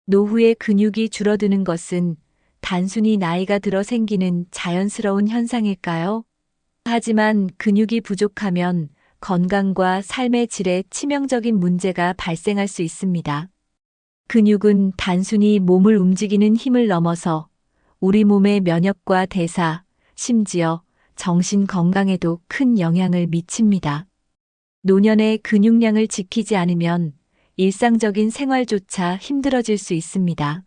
노후에 근육이 줄어드는 것은 단순히 나이가 들어 생기는 자연스러운 현상일까요? 하지만 근육이 부족하면 건강과 삶의 질에 치명적인 문제가 발생할 수 있습니다. 근육은 단순히 몸을 움직이는 힘을 넘어서 우리 몸의 면역과 대사, 심지어 정신 건강에도 큰 영향을 미칩니다. 노년의 근육량을 지키지 않으면 일상적인 생활조차 힘들어질 수 있습니다.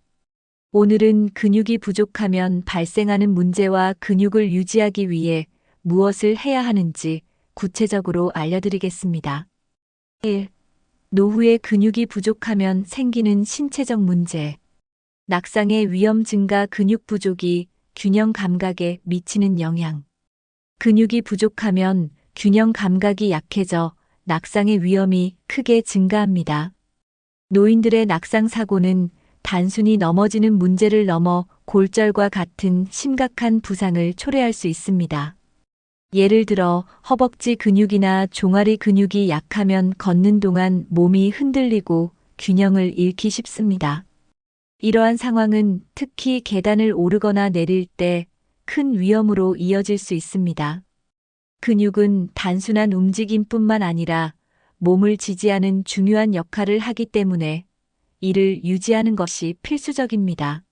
오늘은 근육이 부족하면 발생하는 문제와 근육을 유지하기 위해 무엇을 해야 하는지 구체적으로 알려드리겠습니다. 1. 노후에 근육이 부족하면 생기는 신체적 문제. 낙상의 위험 증가. 근육 부족이 균형 감각에 미치는 영향. 근육이 부족하면 균형 감각이 약해져 낙상의 위험이 크게 증가합니다. 노인들의 낙상 사고는 단순히 넘어지는 문제를 넘어 골절과 같은 심각한 부상을 초래할 수 있습니다. 예를 들어 허벅지 근육이나 종아리 근육이 약하면 걷는 동안 몸이 흔들리고 균형을 잃기 쉽습니다. 이러한 상황은 특히 계단을 오르거나 내릴 때 큰 위험으로 이어질 수 있습니다. 근육은 단순한 움직임뿐만 아니라 몸을 지지하는 중요한 역할을 하기 때문에 이를 유지하는 것이 필수적입니다.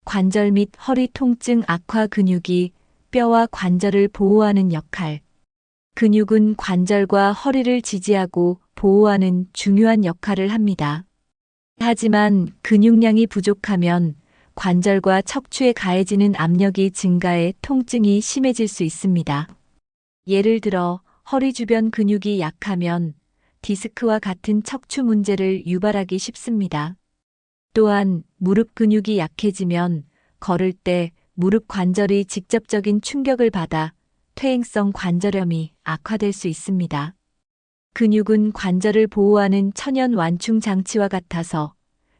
관절 및 허리 통증 악화. 근육이 뼈와 관절을 보호하는 역할. 근육은 관절과 허리를 지지하고 보호하는 중요한 역할을 합니다. 하지만 근육량이 부족하면 관절과 척추에 가해지는 압력이 증가해 통증이 심해질 수 있습니다. 예를 들어 허리 주변 근육이 약하면 디스크와 같은 척추 문제를 유발하기 쉽습니다. 또한 무릎 근육이 약해지면 걸을 때 무릎 관절이 직접적인 충격을 받아 퇴행성 관절염이 악화될 수 있습니다. 근육은 관절을 보호하는 천연 완충 장치와 같아서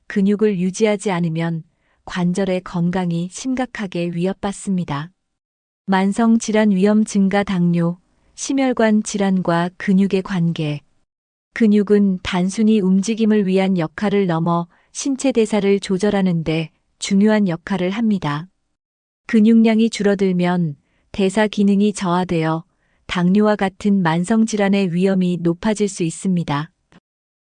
근육을 유지하지 않으면 관절의 건강이 심각하게 위협받습니다. 만성 질환 위험 증가. 당뇨, 심혈관 질환과 근육의 관계. 근육은 단순히 움직임을 위한 역할을 넘어 신체 대사를 조절하는 데 중요한 역할을 합니다. 근육량이 줄어들면 대사 기능이 저하되어 당뇨와 같은 만성 질환의 위험이 높아질 수 있습니다.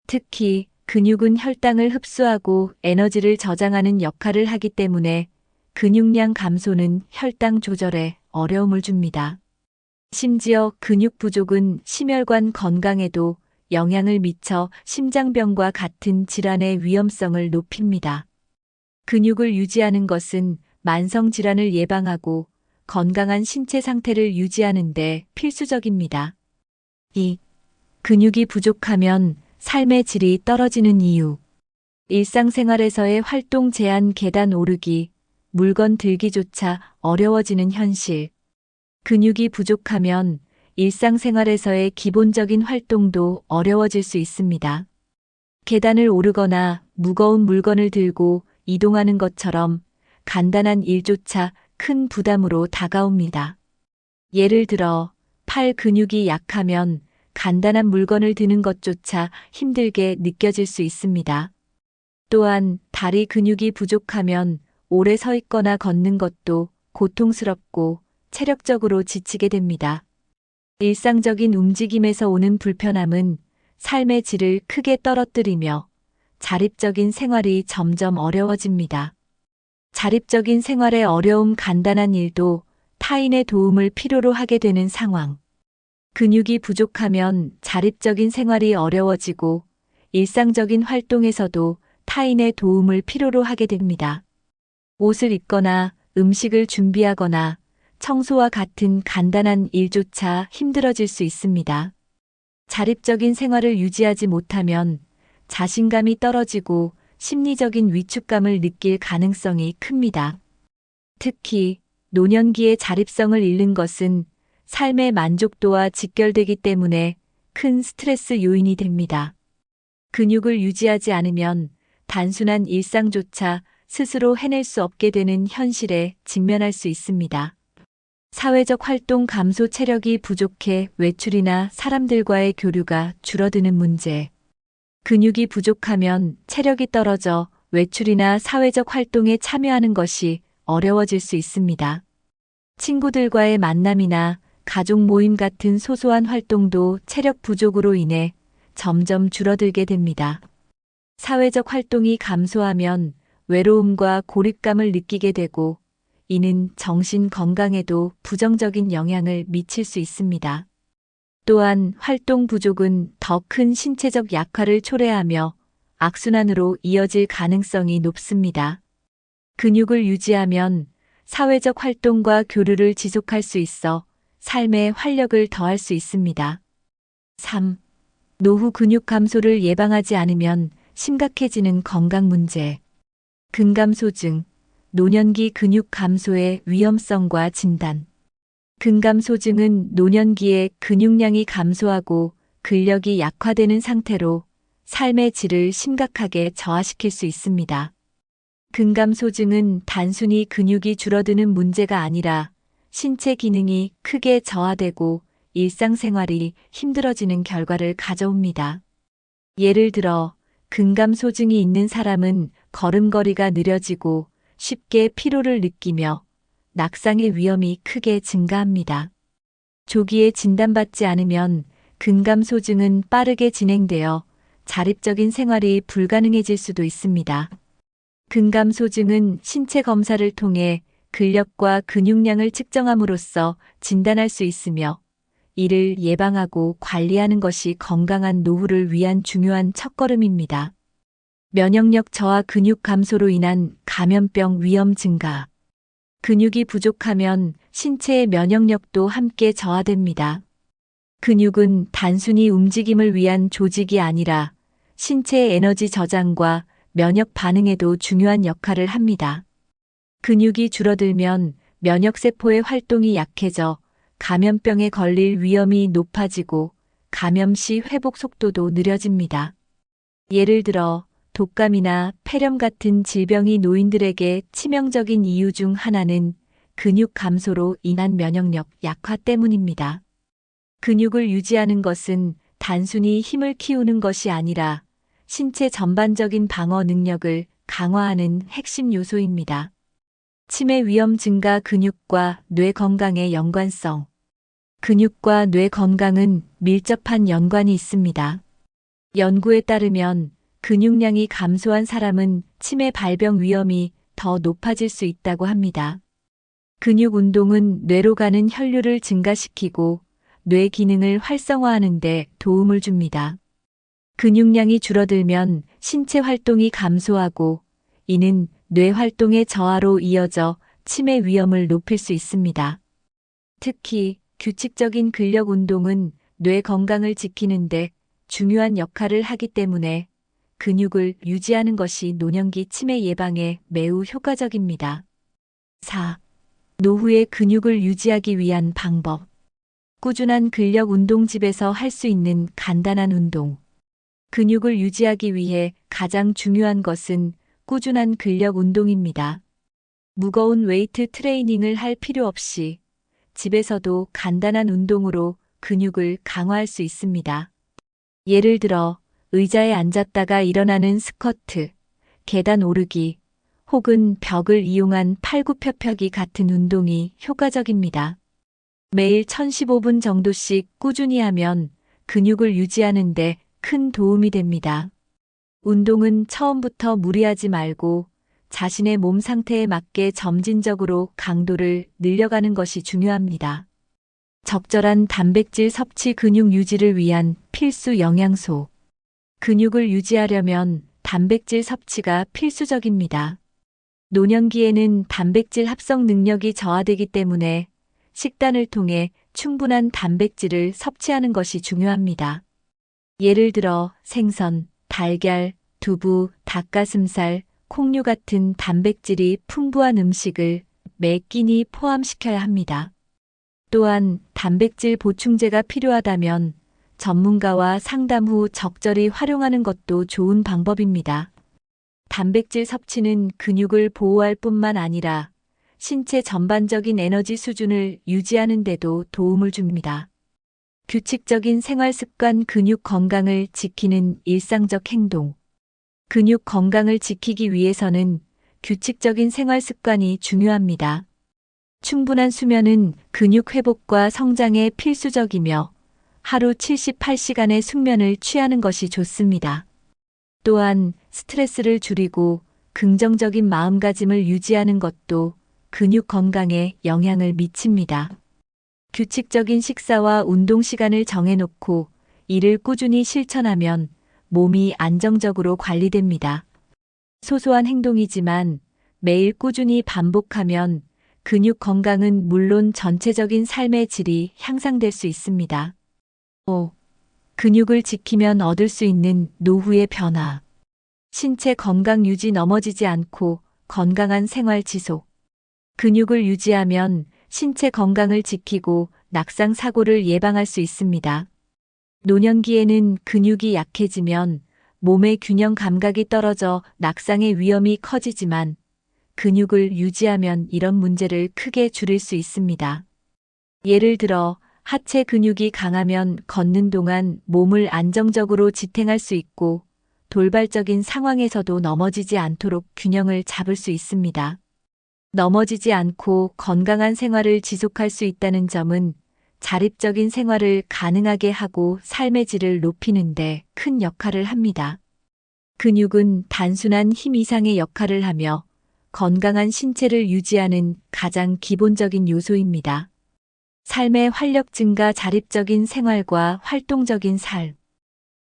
특히 근육은 혈당을 흡수하고 에너지를 저장하는 역할을 하기 때문에 근육량 감소는 혈당 조절에 어려움을 줍니다. 심지어 근육 부족은 심혈관 건강에도 영향을 미쳐 심장병과 같은 질환의 위험성을 높입니다. 근육을 유지하는 것은 만성 질환을 예방하고 건강한 신체 상태를 유지하는 데 필수적입니다. 2. 근육이 부족하면 삶의 질이 떨어지는 이유. 일상생활에서의 활동 제한. 계단 오르기, 물건 들기조차 어려워지는 현실. 근육이 부족하면 일상생활에서의 기본적인 활동도 어려워질 수 있습니다. 계단을 오르거나 무거운 물건을 들고 이동하는 것처럼 간단한 일조차 큰 부담으로 다가옵니다. 예를 들어 팔 근육이 약하면 간단한 물건을 드는 것조차 힘들게 느껴질 수 있습니다. 또한 다리 근육이 부족하면 오래 서 있거나 걷는 것도 고통스럽고 체력적으로 지치게 됩니다. 일상적인 움직임에서 오는 불편함은 삶의 질을 크게 떨어뜨리며 자립적인 생활이 점점 어려워집니다. 자립적인 생활의 어려움. 간단한 일도 타인의 도움을 필요로 하게 되는 상황. 근육이 부족하면 자립적인 생활이 어려워지고 일상적인 활동에서도 타인의 도움을 필요로 하게 됩니다. 옷을 입거나 음식을 준비하거나 청소와 같은 간단한 일조차 힘들어질 수 있습니다. 자립적인 생활을 유지하지 못하면 자신감이 떨어지고 심리적인 위축감을 느낄 가능성이 큽니다. 특히 노년기에 자립성을 잃는 것은 삶의 만족도와 직결되기 때문에 큰 스트레스 요인이 됩니다. 근육을 유지하지 않으면 단순한 일상조차 스스로 해낼 수 없게 되는 현실에 직면할 수 있습니다. 사회적 활동 감소. 체력이 부족해 외출이나 사람들과의 교류가 줄어드는 문제. 근육이 부족하면 체력이 떨어져 외출이나 사회적 활동에 참여하는 것이 어려워질 수 있습니다. 친구들과의 만남이나 가족 모임 같은 소소한 활동도 체력 부족으로 인해 점점 줄어들게 됩니다. 사회적 활동이 감소하면 외로움과 고립감을 느끼게 되고, 이는 정신 건강에도 부정적인 영향을 미칠 수 있습니다. 또한 활동 부족은 더 큰 신체적 약화를 초래하며 악순환으로 이어질 가능성이 높습니다. 근육을 유지하면 사회적 활동과 교류를 지속할 수 있어 삶에 활력을 더할 수 있습니다. 3. 노후 근육 감소를 예방하지 않으면 심각해지는 건강 문제. 근감소증, 노년기 근육 감소의 위험성과 진단. 근감소증은 노년기에 근육량이 감소하고 근력이 약화되는 상태로 삶의 질을 심각하게 저하시킬 수 있습니다. 근감소증은 단순히 근육이 줄어드는 문제가 아니라 신체 기능이 크게 저하되고 일상생활이 힘들어지는 결과를 가져옵니다. 예를 들어, 근감소증이 있는 사람은 걸음걸이가 느려지고 쉽게 피로를 느끼며 낙상의 위험이 크게 증가합니다. 조기에 진단받지 않으면 근감소증은 빠르게 진행되어 자립적인 생활이 불가능해질 수도 있습니다. 근감소증은 신체 검사를 통해 근력과 근육량을 측정함으로써 진단할 수 있으며, 이를 예방하고 관리하는 것이 건강한 노후를 위한 중요한 첫걸음입니다. 면역력 저하 근육 감소로 인한 감염병 위험 증가. 근육이 부족하면 신체의 면역력도 함께 저하됩니다. 근육은 단순히 움직임을 위한 조직이 아니라 신체의 에너지 저장과 면역 반응에도 중요한 역할을 합니다. 근육이 줄어들면 면역세포의 활동이 약해져 감염병에 걸릴 위험이 높아지고 감염 시 회복 속도도 느려집니다. 예를 들어 독감이나 폐렴 같은 질병이 노인들에게 치명적인 이유 중 하나는 근육 감소로 인한 면역력 약화 때문입니다. 근육을 유지하는 것은 단순히 힘을 키우는 것이 아니라 신체 전반적인 방어 능력을 강화하는 핵심 요소입니다. 치매 위험 증가. 근육과 뇌 건강의 연관성. 근육과 뇌 건강은 밀접한 연관이 있습니다. 연구에 따르면 근육량이 감소한 사람은 치매 발병 위험이 더 높아질 수 있다고 합니다. 근육 운동은 뇌로 가는 혈류를 증가시키고 뇌 기능을 활성화하는 데 도움을 줍니다. 근육량이 줄어들면 신체 활동이 감소하고, 이는 뇌 활동의 저하로 이어져 치매 위험을 높일 수 있습니다. 특히 규칙적인 근력 운동은 뇌 건강을 지키는데 중요한 역할을 하기 때문에 근육을 유지하는 것이 노년기 치매 예방에 매우 효과적입니다. 4. 노후의 근육을 유지하기 위한 방법. 꾸준한 근력 운동. 집에서 할 수 있는 간단한 운동. 근육을 유지하기 위해 가장 중요한 것은 꾸준한 근력 운동입니다. 무거운 웨이트 트레이닝을 할 필요 없이 집에서도 간단한 운동으로 근육을 강화할 수 있습니다. 예를 들어 의자에 앉았다가 일어나는 스쿼트, 계단 오르기, 혹은 벽을 이용한 팔굽혀펴기 같은 운동이 효과적입니다. 매일 1015분 정도씩 꾸준히 하면 근육을 유지하는 데 큰 도움이 됩니다. 운동은 처음부터 무리하지 말고 자신의 몸 상태에 맞게 점진적으로 강도를 늘려가는 것이 중요합니다. 적절한 단백질 섭취. 근육 유지를 위한 필수 영양소. 근육을 유지하려면 단백질 섭취가 필수적입니다. 노년기에는 단백질 합성 능력이 저하되기 때문에 식단을 통해 충분한 단백질을 섭취하는 것이 중요합니다. 예를 들어 생선, 달걀, 두부, 닭가슴살, 콩류 같은 단백질이 풍부한 음식을 매 끼니 포함시켜야 합니다. 또한 단백질 보충제가 필요하다면 전문가와 상담 후 적절히 활용하는 것도 좋은 방법입니다. 단백질 섭취는 근육을 보호할 뿐만 아니라 신체 전반적인 에너지 수준을 유지하는 데도 도움을 줍니다. 규칙적인 생활 습관, 근육 건강을 지키는 일상적 행동. 근육 건강을 지키기 위해서는 규칙적인 생활 습관이 중요합니다. 충분한 수면은 근육 회복과 성장에 필수적이며 하루 78시간의 숙면을 취하는 것이 좋습니다. 또한 스트레스를 줄이고 긍정적인 마음가짐을 유지하는 것도 근육 건강에 영향을 미칩니다. 규칙적인 식사와 운동 시간을 정해놓고 이를 꾸준히 실천하면 몸이 안정적으로 관리됩니다. 소소한 행동이지만 매일 꾸준히 반복하면 근육 건강은 물론 전체적인 삶의 질이 향상될 수 있습니다. 5. 근육을 지키면 얻을 수 있는 노후의 변화. 신체 건강 유지, 넘어지지 않고 건강한 생활 지속. 근육을 유지하면 신체 건강을 지키고 낙상 사고를 예방할 수 있습니다. 노년기에는 근육이 약해지면 몸의 균형 감각이 떨어져 낙상의 위험이 커지지만 근육을 유지하면 이런 문제를 크게 줄일 수 있습니다. 예를 들어 하체 근육이 강하면 걷는 동안 몸을 안정적으로 지탱할 수 있고 돌발적인 상황에서도 넘어지지 않도록 균형을 잡을 수 있습니다. 넘어지지 않고 건강한 생활을 지속할 수 있다는 점은 자립적인 생활을 가능하게 하고 삶의 질을 높이는 데 큰 역할을 합니다. 근육은 단순한 힘 이상의 역할을 하며 건강한 신체를 유지하는 가장 기본적인 요소입니다. 삶의 활력 증가, 자립적인 생활과 활동적인 삶.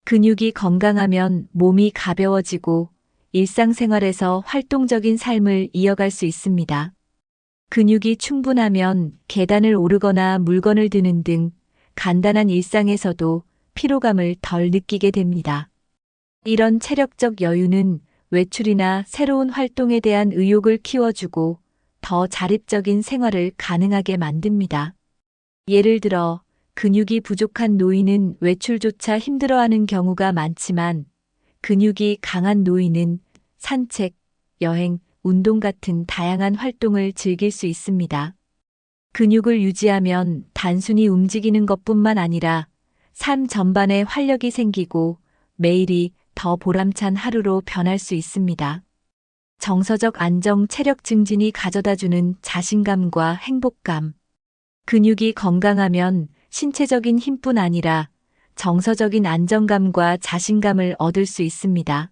근육이 건강하면 몸이 가벼워지고 일상생활에서 활동적인 삶을 이어갈 수 있습니다. 근육이 충분하면 계단을 오르거나 물건을 드는 등 간단한 일상에서도 피로감을 덜 느끼게 됩니다. 이런 체력적 여유는 외출이나 새로운 활동에 대한 의욕을 키워주고 더 자립적인 생활을 가능하게 만듭니다. 예를 들어 근육이 부족한 노인은 외출조차 힘들어하는 경우가 많지만 근육이 강한 노인은 산책, 여행, 운동 같은 다양한 활동을 즐길 수 있습니다. 근육을 유지하면 단순히 움직이는 것뿐만 아니라 삶 전반에 활력이 생기고 매일이 더 보람찬 하루로 변할 수 있습니다. 정서적 안정, 체력 증진이 가져다주는 자신감과 행복감. 근육이 건강하면 신체적인 힘뿐 아니라 정서적인 안정감과 자신감을 얻을 수 있습니다.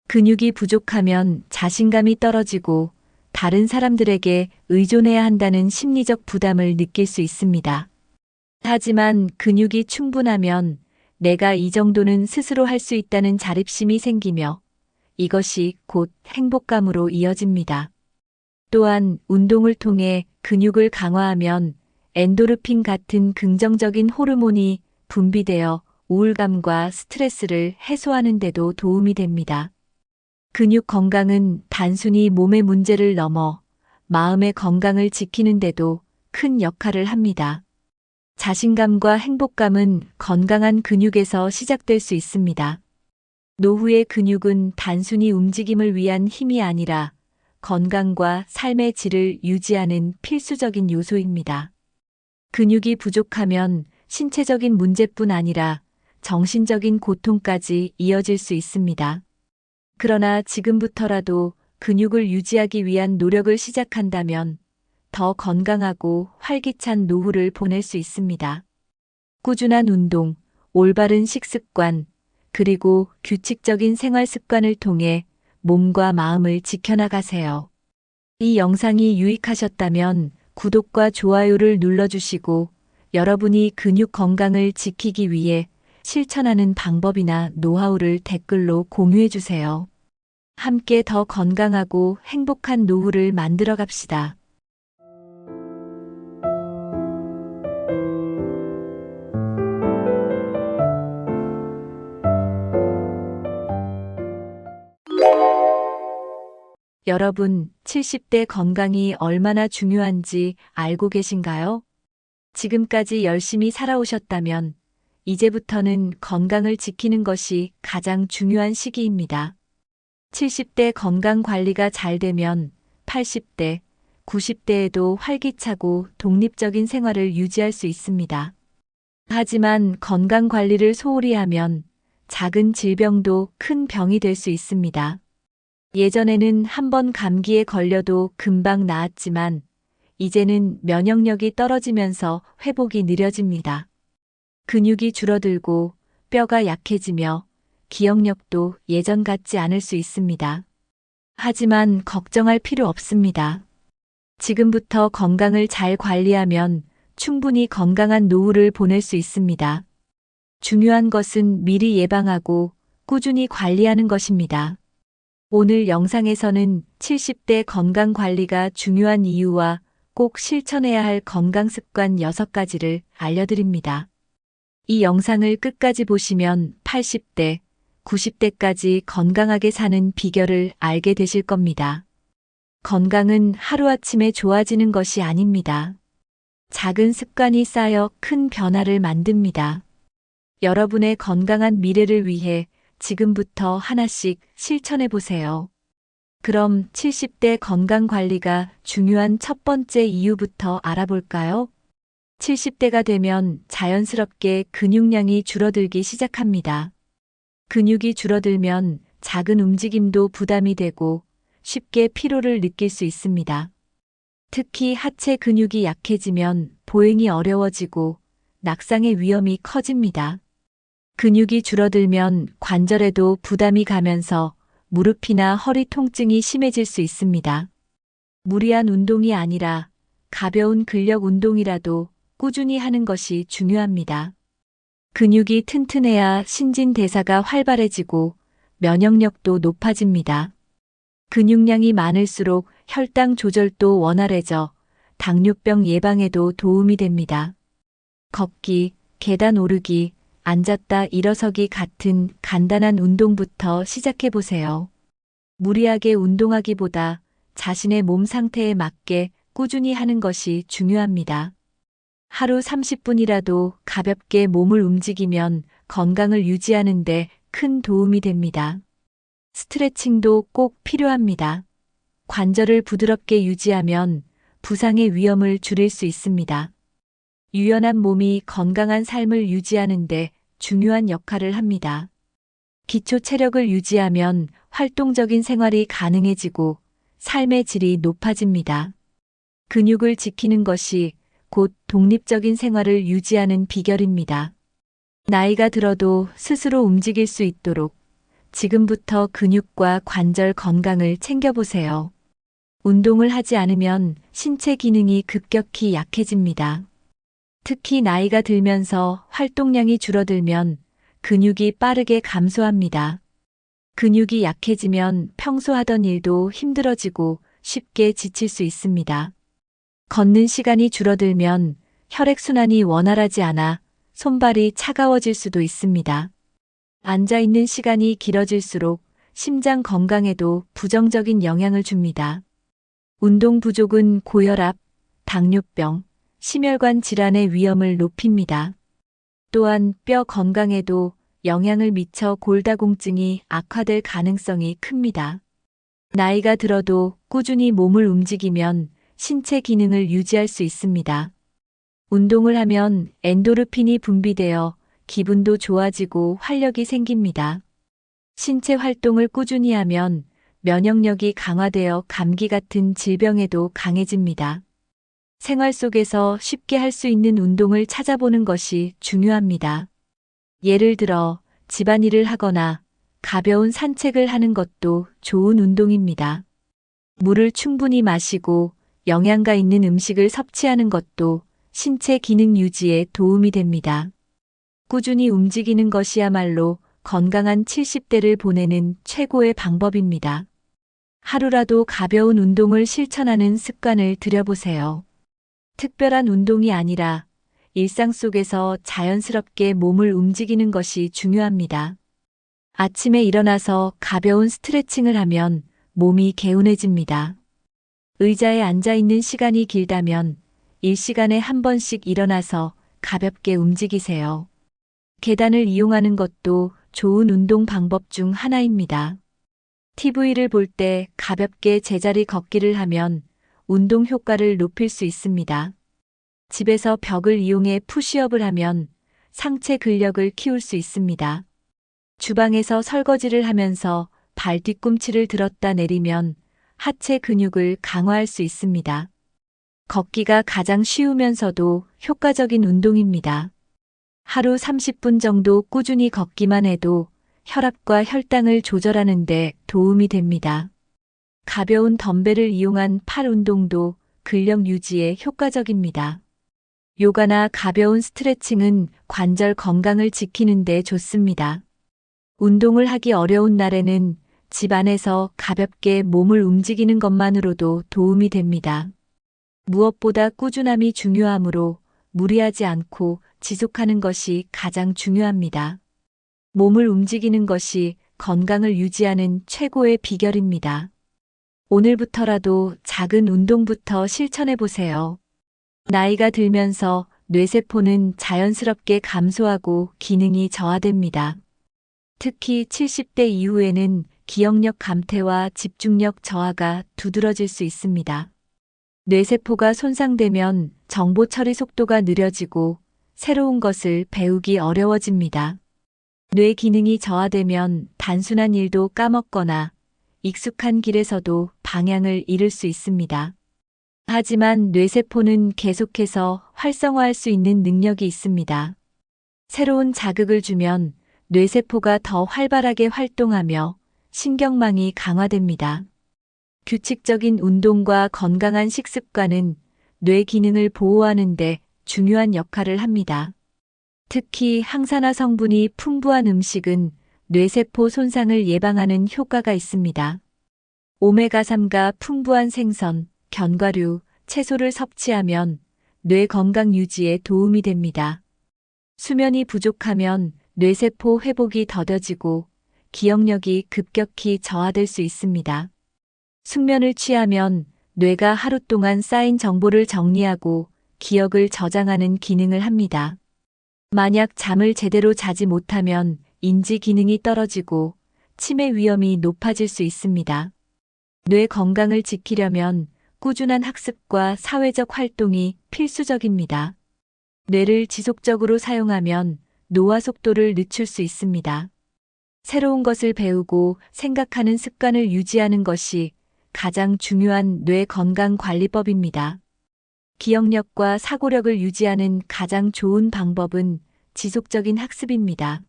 근육이 부족하면 자신감이 떨어지고 다른 사람들에게 의존해야 한다는 심리적 부담을 느낄 수 있습니다. 하지만 근육이 충분하면 내가 이 정도는 스스로 할 수 있다는 자립심이 생기며 이것이 곧 행복감으로 이어집니다. 또한 운동을 통해 근육을 강화하면 엔도르핀 같은 긍정적인 호르몬이 분비되어 우울감과 스트레스를 해소하는 데도 도움이 됩니다. 근육 건강은 단순히 몸의 문제를 넘어 마음의 건강을 지키는 데도 큰 역할을 합니다. 자신감과 행복감은 건강한 근육에서 시작될 수 있습니다. 노후의 근육은 단순히 움직임을 위한 힘이 아니라 건강과 삶의 질을 유지하는 필수적인 요소입니다. 근육이 부족하면 신체적인 문제뿐 아니라 정신적인 고통까지 이어질 수 있습니다. 그러나 지금부터라도 근육을 유지하기 위한 노력을 시작한다면 더 건강하고 활기찬 노후를 보낼 수 있습니다. 꾸준한 운동, 올바른 식습관, 그리고 규칙적인 생활 습관을 통해 몸과 마음을 지켜나가세요. 이 영상이 유익하셨다면 구독과 좋아요를 눌러주시고 여러분이 근육 건강을 지키기 위해 실천하는 방법이나 노하우를 댓글로 공유해주세요. 함께 더 건강하고 행복한 노후를 만들어 갑시다. 여러분, 70대 건강이 얼마나 중요한지 알고 계신가요? 지금까지 열심히 살아오셨다면 이제부터는 건강을 지키는 것이 가장 중요한 시기입니다. 70대 건강 관리가 잘 되면 80대, 90대에도 활기차고 독립적인 생활을 유지할 수 있습니다. 하지만 건강 관리를 소홀히 하면 작은 질병도 큰 병이 될 수 있습니다. 예전에는 한 번 감기에 걸려도 금방 나았지만 이제는 면역력이 떨어지면서 회복이 느려집니다. 근육이 줄어들고 뼈가 약해지며 기억력도 예전 같지 않을 수 있습니다. 하지만 걱정할 필요 없습니다. 지금부터 건강을 잘 관리하면 충분히 건강한 노후를 보낼 수 있습니다. 중요한 것은 미리 예방하고 꾸준히 관리하는 것입니다. 오늘 영상에서는 70대 건강 관리가 중요한 이유와 꼭 실천해야 할 건강 습관 6가지를 알려드립니다. 이 영상을 끝까지 보시면 80대, 90대까지 건강하게 사는 비결을 알게 되실 겁니다. 건강은 하루아침에 좋아지는 것이 아닙니다. 작은 습관이 쌓여 큰 변화를 만듭니다. 여러분의 건강한 미래를 위해 지금부터 하나씩 실천해 보세요. 그럼 70대 건강 관리가 중요한 첫 번째 이유부터 알아볼까요? 70대가 되면 자연스럽게 근육량이 줄어들기 시작합니다. 근육이 줄어들면 작은 움직임도 부담이 되고 쉽게 피로를 느낄 수 있습니다. 특히 하체 근육이 약해지면 보행이 어려워지고 낙상의 위험이 커집니다. 근육이 줄어들면 관절에도 부담이 가면서 무릎이나 허리 통증이 심해질 수 있습니다. 무리한 운동이 아니라 가벼운 근력 운동이라도 꾸준히 하는 것이 중요합니다. 근육이 튼튼해야 신진대사가 활발해지고 면역력도 높아집니다. 근육량이 많을수록 혈당 조절도 원활해져 당뇨병 예방에도 도움이 됩니다. 걷기, 계단 오르기, 앉았다 일어서기 같은 간단한 운동부터 시작해 보세요. 무리하게 운동하기보다 자신의 몸 상태에 맞게 꾸준히 하는 것이 중요합니다. 하루 30분이라도 가볍게 몸을 움직이면 건강을 유지하는 데 큰 도움이 됩니다. 스트레칭도 꼭 필요합니다. 관절을 부드럽게 유지하면 부상의 위험을 줄일 수 있습니다. 유연한 몸이 건강한 삶을 유지하는 데 중요한 역할을 합니다. 기초 체력을 유지하면 활동적인 생활이 가능해지고 삶의 질이 높아집니다. 근육을 지키는 것이 곧 독립적인 생활을 유지하는 비결입니다. 나이가 들어도 스스로 움직일 수 있도록 지금부터 근육과 관절 건강을 챙겨보세요. 운동을 하지 않으면 신체 기능이 급격히 약해집니다. 특히 나이가 들면서 활동량이 줄어들면 근육이 빠르게 감소합니다. 근육이 약해지면 평소 하던 일도 힘들어지고 쉽게 지칠 수 있습니다. 걷는 시간이 줄어들면 혈액순환이 원활하지 않아 손발이 차가워질 수도 있습니다. 앉아있는 시간이 길어질수록 심장 건강에도 부정적인 영향을 줍니다. 운동 부족은 고혈압, 당뇨병, 심혈관 질환의 위험을 높입니다. 또한 뼈 건강에도 영향을 미쳐 골다공증이 악화될 가능성이 큽니다. 나이가 들어도 꾸준히 몸을 움직이면 신체 기능을 유지할 수 있습니다. 운동을 하면 엔도르핀이 분비되어 기분도 좋아지고 활력이 생깁니다. 신체 활동을 꾸준히 하면 면역력이 강화되어 감기 같은 질병에도 강해집니다. 생활 속에서 쉽게 할 수 있는 운동을 찾아보는 것이 중요합니다. 예를 들어 집안일을 하거나 가벼운 산책을 하는 것도 좋은 운동입니다. 물을 충분히 마시고 영양가 있는 음식을 섭취하는 것도 신체 기능 유지에 도움이 됩니다. 꾸준히 움직이는 것이야말로 건강한 70대를 보내는 최고의 방법입니다. 하루라도 가벼운 운동을 실천하는 습관을 들여보세요. 특별한 운동이 아니라 일상 속에서 자연스럽게 몸을 움직이는 것이 중요합니다. 아침에 일어나서 가벼운 스트레칭을 하면 몸이 개운해집니다. 의자에 앉아 있는 시간이 길다면 일시간에 한 번씩 일어나서 가볍게 움직이세요. 계단을 이용하는 것도 좋은 운동 방법 중 하나입니다. TV를 볼 때 가볍게 제자리 걷기를 하면 운동 효과를 높일 수 있습니다. 집에서 벽을 이용해 푸시업을 하면 상체 근력을 키울 수 있습니다. 주방에서 설거지를 하면서 발 뒤꿈치를 들었다 내리면 하체 근육을 강화할 수 있습니다. 걷기가 가장 쉬우면서도 효과적인 운동입니다. 하루 30분 정도 꾸준히 걷기만 해도 혈압과 혈당을 조절하는 데 도움이 됩니다. 가벼운 덤벨을 이용한 팔 운동도 근력 유지에 효과적입니다. 요가나 가벼운 스트레칭은 관절 건강을 지키는 데 좋습니다. 운동을 하기 어려운 날에는 집 안에서 가볍게 몸을 움직이는 것만으로도 도움이 됩니다. 무엇보다 꾸준함이 중요하므로 무리하지 않고 지속하는 것이 가장 중요합니다. 몸을 움직이는 것이 건강을 유지하는 최고의 비결입니다. 오늘부터라도 작은 운동부터 실천해 보세요. 나이가 들면서 뇌세포는 자연스럽게 감소하고 기능이 저하됩니다. 특히 70대 이후에는 기억력 감퇴와 집중력 저하가 두드러질 수 있습니다. 뇌세포가 손상되면 정보 처리 속도가 느려지고 새로운 것을 배우기 어려워집니다. 뇌 기능이 저하되면 단순한 일도 까먹거나 익숙한 길에서도 방향을 잃을 수 있습니다. 하지만 뇌세포는 계속해서 활성화할 수 있는 능력이 있습니다. 새로운 자극을 주면 뇌세포가 더 활발하게 활동하며 신경망이 강화됩니다. 규칙적인 운동과 건강한 식습관은 뇌 기능을 보호하는 데 중요한 역할을 합니다. 특히 항산화 성분이 풍부한 음식은 뇌세포 손상을 예방하는 효과가 있습니다. 오메가3가 풍부한 생선, 견과류, 채소를 섭취하면 뇌 건강 유지에 도움이 됩니다. 수면이 부족하면 뇌세포 회복이 더뎌지고 기억력이 급격히 저하될 수 있습니다. 숙면을 취하면 뇌가 하루 동안 쌓인 정보를 정리하고 기억을 저장하는 기능을 합니다. 만약 잠을 제대로 자지 못하면 인지 기능이 떨어지고 치매 위험이 높아질 수 있습니다. 뇌 건강을 지키려면 꾸준한 학습과 사회적 활동이 필수적입니다. 뇌를 지속적으로 사용하면 노화 속도를 늦출 수 있습니다. 새로운 것을 배우고 생각하는 습관을 유지하는 것이 가장 중요한 뇌 건강 관리법입니다. 기억력과 사고력을 유지하는 가장 좋은 방법은 지속적인 학습입니다.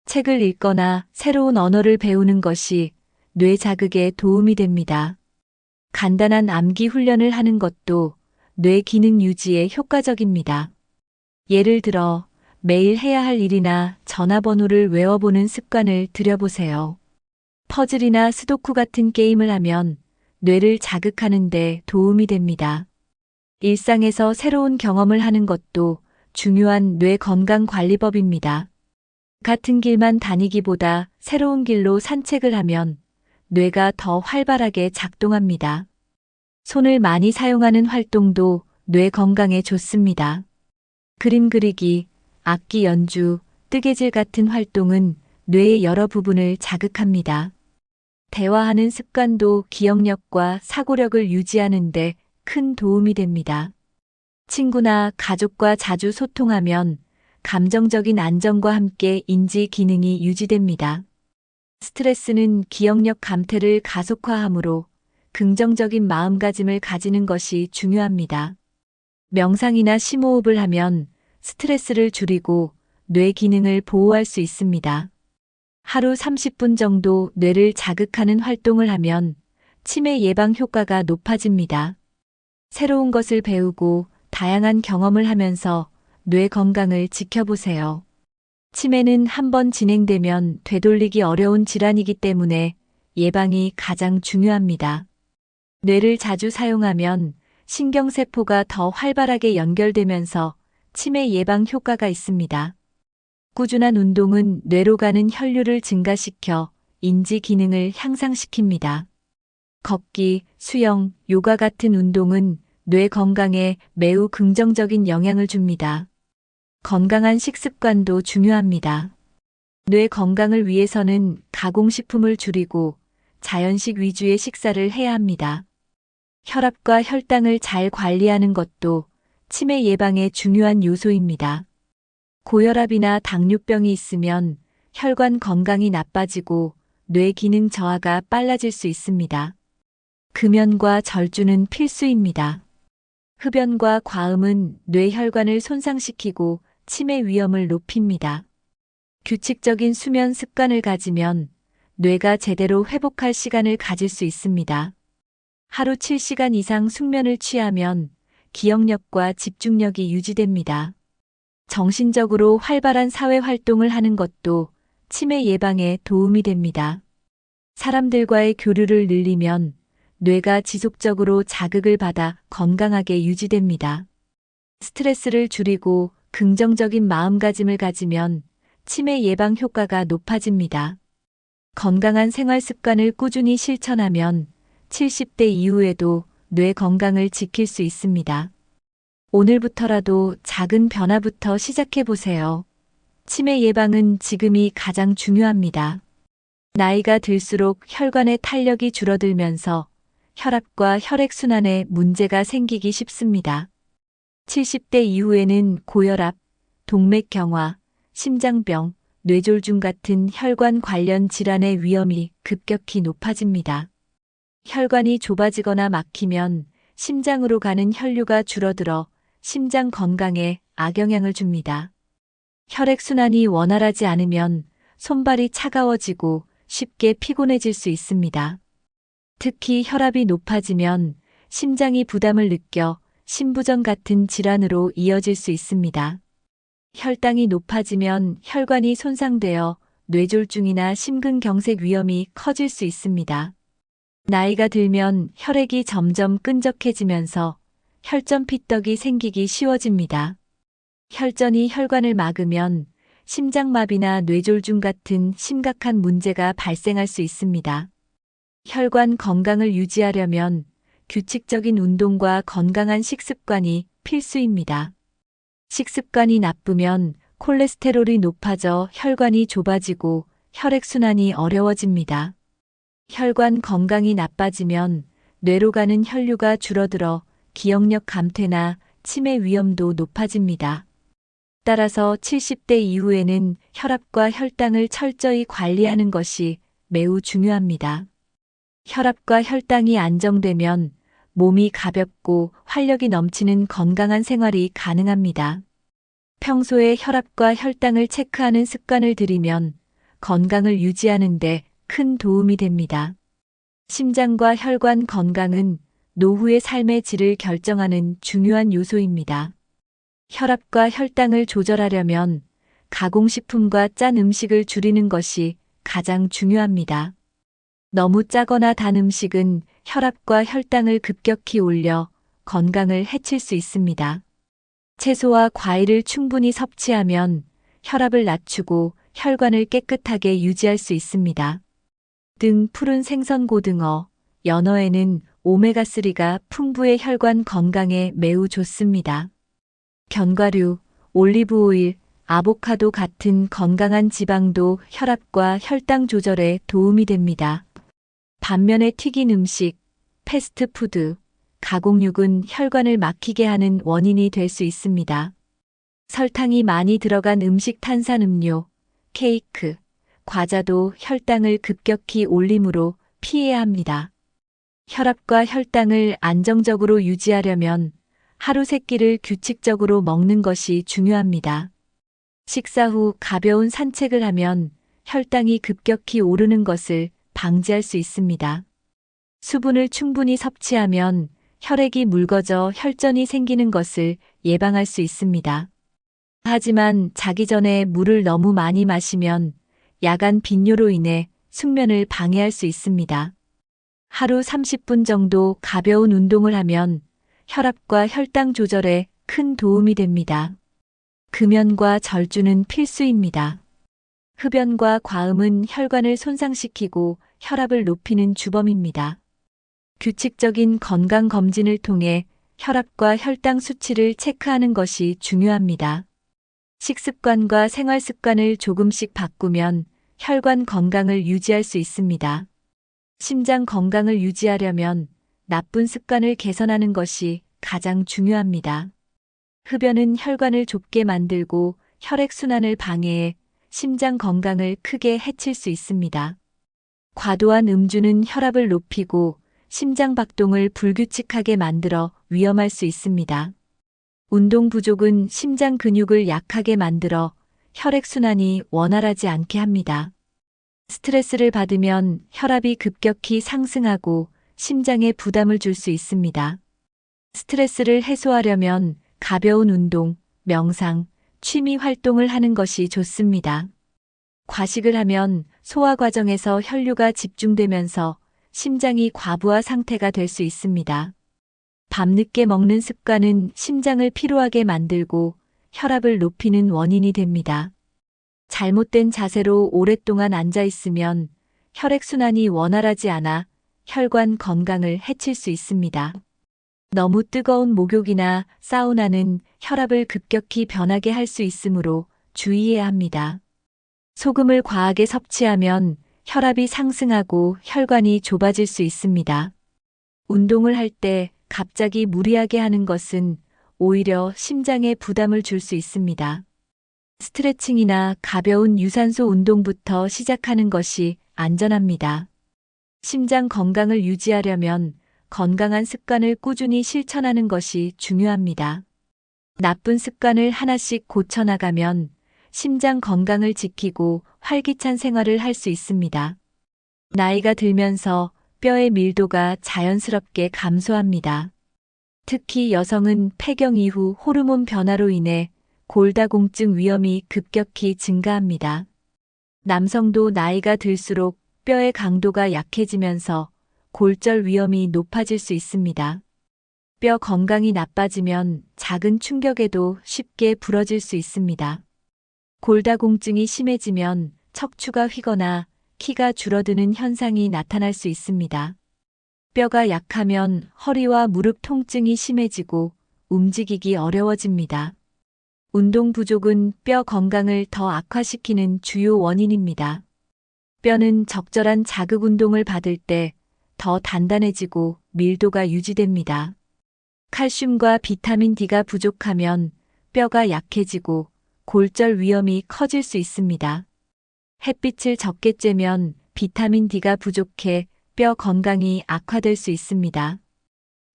책을 읽거나 새로운 언어를 배우는 것이 뇌 자극에 도움이 됩니다. 간단한 암기 훈련을 하는 것도 뇌 기능 유지에 효과적입니다. 예를 들어 매일 해야 할 일이나 전화번호를 외워보는 습관을 들여보세요. 퍼즐이나 스도쿠 같은 게임을 하면 뇌를 자극하는 데 도움이 됩니다. 일상에서 새로운 경험을 하는 것도 중요한 뇌 건강 관리법입니다. 같은 길만 다니기보다 새로운 길로 산책을 하면 뇌가 더 활발하게 작동합니다. 손을 많이 사용하는 활동도 뇌 건강에 좋습니다. 그림 그리기, 악기 연주, 뜨개질 같은 활동은 뇌의 여러 부분을 자극합니다. 대화하는 습관도 기억력과 사고력을 유지하는 데 큰 도움이 됩니다. 친구나 가족과 자주 소통하면 감정적인 안정과 함께 인지 기능이 유지됩니다. 스트레스는 기억력 감퇴를 가속화하므로 긍정적인 마음가짐을 가지는 것이 중요합니다. 명상이나 심호흡을 하면 스트레스를 줄이고 뇌 기능을 보호할 수 있습니다. 하루 30분 정도 뇌를 자극하는 활동을 하면 치매 예방 효과가 높아집니다. 새로운 것을 배우고 다양한 경험을 하면서 뇌 건강을 지켜보세요. 치매는 한번 진행되면 되돌리기 어려운 질환이기 때문에 예방이 가장 중요합니다. 뇌를 자주 사용하면 신경세포가 더 활발하게 연결되면서 치매 예방 효과가 있습니다. 꾸준한 운동은 뇌로 가는 혈류를 증가시켜 인지 기능을 향상시킵니다. 걷기, 수영, 요가 같은 운동은 뇌 건강에 매우 긍정적인 영향을 줍니다. 건강한 식습관도 중요합니다. 뇌 건강을 위해서는 가공식품을 줄이고 자연식 위주의 식사를 해야 합니다. 혈압과 혈당을 잘 관리하는 것도 치매 예방에 중요한 요소입니다. 고혈압이나 당뇨병이 있으면 혈관 건강이 나빠지고 뇌 기능 저하가 빨라질 수 있습니다. 금연과 절주는 필수입니다. 흡연과 과음은 뇌혈관을 손상시키고 치매 위험을 높입니다. 규칙적인 수면 습관을 가지면 뇌가 제대로 회복할 시간을 가질 수 있습니다. 하루 7시간 이상 숙면을 취하면 기억력과 집중력이 유지됩니다. 정신적으로 활발한 사회 활동을 하는 것도 치매 예방에 도움이 됩니다. 사람들과의 교류를 늘리면 뇌가 지속적으로 자극을 받아 건강하게 유지됩니다. 스트레스를 줄이고 긍정적인 마음가짐을 가지면 치매 예방 효과가 높아집니다. 건강한 생활 습관을 꾸준히 실천하면 70대 이후에도 뇌 건강을 지킬 수 있습니다. 오늘부터라도 작은 변화부터 시작해 보세요. 치매 예방은 지금이 가장 중요합니다. 나이가 들수록 혈관의 탄력이 줄어들면서 혈압과 혈액순환에 문제가 생기기 쉽습니다. 70대 이후에는 고혈압, 동맥경화, 심장병, 뇌졸중 같은 혈관 관련 질환의 위험이 급격히 높아집니다. 혈관이 좁아지거나 막히면 심장으로 가는 혈류가 줄어들어 심장 건강에 악영향을 줍니다. 혈액순환이 원활하지 않으면 손발이 차가워지고 쉽게 피곤해질 수 있습니다. 특히 혈압이 높아지면 심장이 부담을 느껴 심부전 같은 질환으로 이어질 수 있습니다. 혈당이 높아지면 혈관이 손상되어 뇌졸중이나 심근경색 위험이 커질 수 있습니다. 나이가 들면 혈액이 점점 끈적해지면서 혈전 피떡이 생기기 쉬워집니다. 혈전이 혈관을 막으면 심장마비나 뇌졸중 같은 심각한 문제가 발생할 수 있습니다. 혈관 건강을 유지하려면 규칙적인 운동과 건강한 식습관이 필수입니다. 식습관이 나쁘면 콜레스테롤이 높아져 혈관이 좁아지고 혈액순환이 어려워집니다. 혈관 건강이 나빠지면 뇌로 가는 혈류가 줄어들어 기억력 감퇴나 치매 위험도 높아집니다. 따라서 70대 이후에는 혈압과 혈당을 철저히 관리하는 것이 매우 중요합니다. 혈압과 혈당이 안정되면 몸이 가볍고 활력이 넘치는 건강한 생활이 가능합니다. 평소에 혈압과 혈당을 체크하는 습관을 들이면 건강을 유지하는 데 큰 도움이 됩니다. 심장과 혈관 건강은 노후의 삶의 질을 결정하는 중요한 요소입니다. 혈압과 혈당을 조절하려면 가공식품과 짠 음식을 줄이는 것이 가장 중요합니다. 너무 짜거나 단 음식은 혈압과 혈당을 급격히 올려 건강을 해칠 수 있습니다. 채소와 과일을 충분히 섭취하면 혈압을 낮추고 혈관을 깨끗하게 유지할 수 있습니다. 등 푸른 생선 고등어, 연어에는 오메가3가 풍부해 혈관 건강에 매우 좋습니다. 견과류, 올리브오일, 아보카도 같은 건강한 지방도 혈압과 혈당 조절에 도움이 됩니다. 반면에 튀긴 음식, 패스트푸드, 가공육은 혈관을 막히게 하는 원인이 될 수 있습니다. 설탕이 많이 들어간 음식, 탄산음료, 케이크, 과자도 혈당을 급격히 올리므로 피해야 합니다. 혈압과 혈당을 안정적으로 유지하려면 하루 3끼를 규칙적으로 먹는 것이 중요합니다. 식사 후 가벼운 산책을 하면 혈당이 급격히 오르는 것을 방지할 수 있습니다. 수분을 충분히 섭취하면 혈액이 묽어져 혈전이 생기는 것을 예방할 수 있습니다. 하지만 자기 전에 물을 너무 많이 마시면 야간 빈뇨로 인해 숙면을 방해할 수 있습니다. 하루 30분 정도 가벼운 운동을 하면 혈압과 혈당 조절에 큰 도움이 됩니다. 금연과 절주는 필수입니다. 흡연과 과음은 혈관을 손상시키고 혈압을 높이는 주범입니다. 규칙적인 건강검진을 통해 혈압과 혈당 수치를 체크하는 것이 중요합니다. 식습관과 생활습관을 조금씩 바꾸면 혈관 건강을 유지할 수 있습니다. 심장 건강을 유지하려면 나쁜 습관을 개선하는 것이 가장 중요합니다. 흡연은 혈관을 좁게 만들고 혈액순환을 방해해 심장 건강을 크게 해칠 수 있습니다. 과도한 음주는 혈압을 높이고 심장 박동을 불규칙하게 만들어 위험할 수 있습니다. 운동 부족은 심장 근육을 약하게 만들어 혈액순환이 원활하지 않게 합니다. 스트레스를 받으면 혈압이 급격히 상승하고 심장에 부담을 줄 수 있습니다. 스트레스를 해소하려면 가벼운 운동, 명상, 취미 활동을 하는 것이 좋습니다. 과식을 하면 소화 과정에서 혈류가 집중되면서 심장이 과부하 상태가 될 수 있습니다. 밤늦게 먹는 습관은 심장을 피로하게 만들고 혈압을 높이는 원인이 됩니다. 잘못된 자세로 오랫동안 앉아 있으면 혈액순환이 원활하지 않아 혈관 건강을 해칠 수 있습니다. 너무 뜨거운 목욕이나 사우나는 혈압을 급격히 변하게 할 수 있으므로 주의해야 합니다. 소금을 과하게 섭취하면 혈압이 상승하고 혈관이 좁아질 수 있습니다. 운동을 할 때 갑자기 무리하게 하는 것은 오히려 심장에 부담을 줄 수 있습니다. 스트레칭이나 가벼운 유산소 운동부터 시작하는 것이 안전합니다. 심장 건강을 유지하려면 건강한 습관을 꾸준히 실천하는 것이 중요합니다. 나쁜 습관을 하나씩 고쳐나가면 심장 건강을 지키고 활기찬 생활을 할 수 있습니다. 나이가 들면서 뼈의 밀도가 자연스럽게 감소합니다. 특히 여성은 폐경 이후 호르몬 변화로 인해 골다공증 위험이 급격히 증가합니다. 남성도 나이가 들수록 뼈의 강도가 약해지면서 골절 위험이 높아질 수 있습니다. 뼈 건강이 나빠지면 작은 충격에도 쉽게 부러질 수 있습니다. 골다공증이 심해지면 척추가 휘거나 키가 줄어드는 현상이 나타날 수 있습니다. 뼈가 약하면 허리와 무릎 통증이 심해지고 움직이기 어려워집니다. 운동 부족은 뼈 건강을 더 악화시키는 주요 원인입니다. 뼈는 적절한 자극 운동을 받을 때 더 단단해지고 밀도가 유지됩니다. 칼슘과 비타민 D가 부족하면 뼈가 약해지고 골절 위험이 커질 수 있습니다. 햇빛을 적게 쬐면 비타민 D가 부족해 뼈 건강이 악화될 수 있습니다.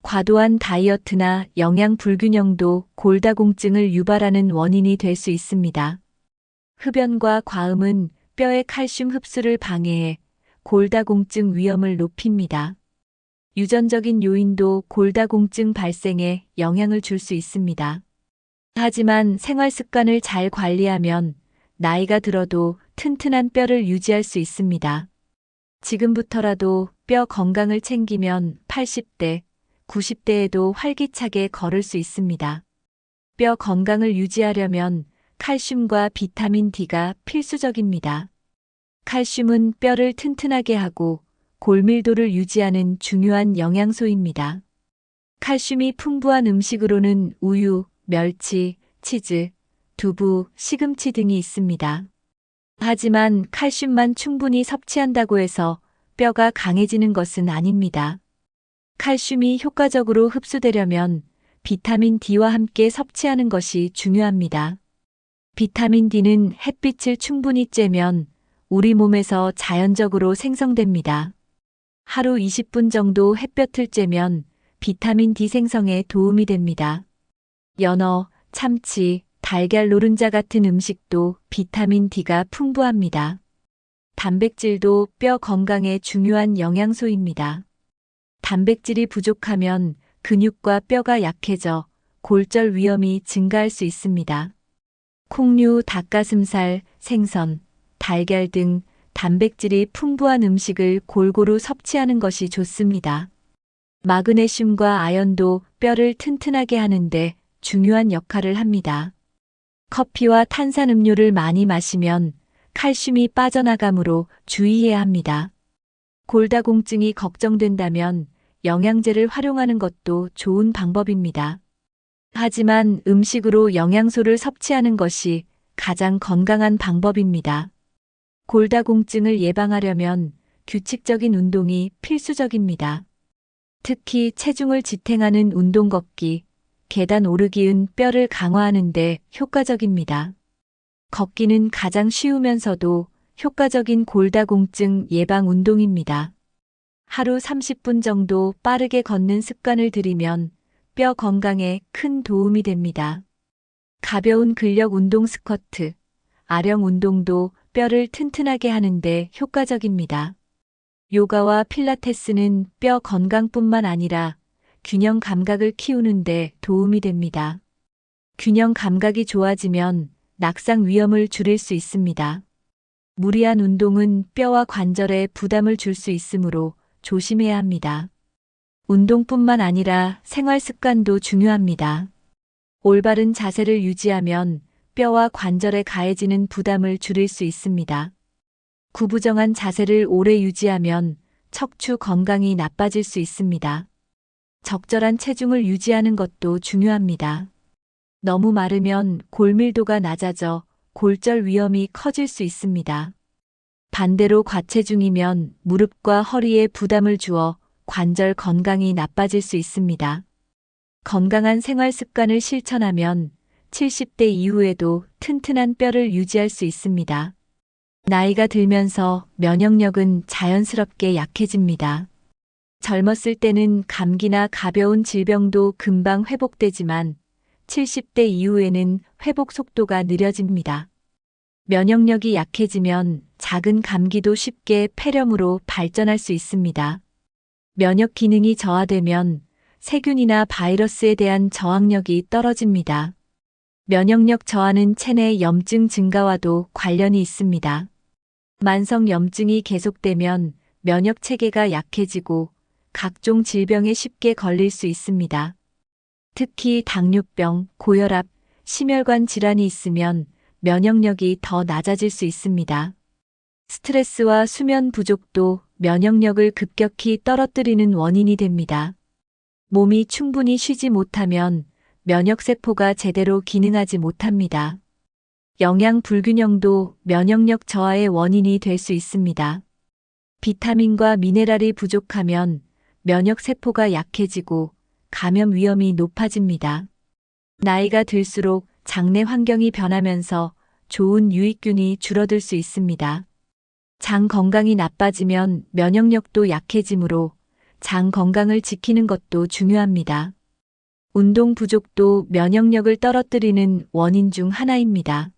과도한 다이어트나 영양 불균형도 골다공증을 유발하는 원인이 될 수 있습니다. 흡연과 과음은 뼈의 칼슘 흡수를 방해해 골다공증 위험을 높입니다. 유전적인 요인도 골다공증 발생에 영향을 줄 수 있습니다. 하지만 생활 습관을 잘 관리하면 나이가 들어도 튼튼한 뼈를 유지할 수 있습니다. 지금부터라도 뼈 건강을 챙기면 80대, 90대에도 활기차게 걸을 수 있습니다. 뼈 건강을 유지하려면 칼슘과 비타민 D가 필수적입니다. 칼슘은 뼈를 튼튼하게 하고 골밀도를 유지하는 중요한 영양소입니다. 칼슘이 풍부한 음식으로는 우유, 멸치, 치즈, 두부, 시금치 등이 있습니다. 하지만 칼슘만 충분히 섭취한다고 해서 뼈가 강해지는 것은 아닙니다. 칼슘이 효과적으로 흡수되려면 비타민 D와 함께 섭취하는 것이 중요합니다. 비타민 D는 햇빛을 충분히 쬐면 우리 몸에서 자연적으로 생성됩니다. 하루 20분 정도 햇볕을 쬐면 비타민 D 생성에 도움이 됩니다. 연어, 참치, 달걀 노른자 같은 음식도 비타민 D가 풍부합니다. 단백질도 뼈 건강에 중요한 영양소입니다. 단백질이 부족하면 근육과 뼈가 약해져 골절 위험이 증가할 수 있습니다. 콩류, 닭가슴살, 생선, 달걀 등 단백질이 풍부한 음식을 골고루 섭취하는 것이 좋습니다. 마그네슘과 아연도 뼈를 튼튼하게 하는데 중요한 역할을 합니다. 커피와 탄산음료를 많이 마시면 칼슘이 빠져나가므로 주의해야 합니다. 골다공증이 걱정된다면 영양제를 활용하는 것도 좋은 방법입니다. 하지만 음식으로 영양소를 섭취하는 것이 가장 건강한 방법입니다. 골다공증을 예방하려면 규칙적인 운동이 필수적입니다. 특히 체중을 지탱하는 운동 걷기, 계단 오르기은 뼈를 강화하는 데 효과적입니다. 걷기는 가장 쉬우면서도 효과적인 골다공증 예방 운동입니다. 하루 30분 정도 빠르게 걷는 습관을 들이면 뼈 건강에 큰 도움이 됩니다. 가벼운 근력 운동 스쿼트, 아령 운동도 뼈를 튼튼하게 하는데 효과적입니다. 요가와 필라테스는 뼈 건강뿐만 아니라 균형 감각을 키우는데 도움이 됩니다. 균형 감각이 좋아지면 낙상 위험을 줄일 수 있습니다. 무리한 운동은 뼈와 관절에 부담을 줄 수 있으므로 조심해야 합니다. 운동뿐만 아니라 생활 습관도 중요합니다. 올바른 자세를 유지하면 뼈와 관절에 가해지는 부담을 줄일 수 있습니다. 구부정한 자세를 오래 유지하면 척추 건강이 나빠질 수 있습니다. 적절한 체중을 유지하는 것도 중요합니다. 너무 마르면 골밀도가 낮아져 골절 위험이 커질 수 있습니다. 반대로 과체중이면 무릎과 허리에 부담을 주어 관절 건강이 나빠질 수 있습니다. 건강한 생활 습관을 실천하면 70대 이후에도 튼튼한 뼈를 유지할 수 있습니다. 나이가 들면서 면역력은 자연스럽게 약해집니다. 젊었을 때는 감기나 가벼운 질병도 금방 회복되지만 70대 이후에는 회복 속도가 느려집니다. 면역력이 약해지면 작은 감기도 쉽게 폐렴으로 발전할 수 있습니다. 면역 기능이 저하되면 세균이나 바이러스에 대한 저항력이 떨어집니다. 면역력 저하는 체내 염증 증가와도 관련이 있습니다. 만성 염증이 계속되면 면역 체계가 약해지고 각종 질병에 쉽게 걸릴 수 있습니다. 특히 당뇨병, 고혈압, 심혈관 질환이 있으면 면역력이 더 낮아질 수 있습니다. 스트레스와 수면 부족도 면역력을 급격히 떨어뜨리는 원인이 됩니다. 몸이 충분히 쉬지 못하면 면역세포가 제대로 기능하지 못합니다. 영양 불균형도 면역력 저하의 원인이 될 수 있습니다. 비타민과 미네랄이 부족하면 면역세포가 약해지고 감염 위험이 높아집니다. 나이가 들수록 장내 환경이 변하면서 좋은 유익균이 줄어들 수 있습니다. 장 건강이 나빠지면 면역력도 약해지므로 장 건강을 지키는 것도 중요합니다. 운동 부족도 면역력을 떨어뜨리는 원인 중 하나입니다.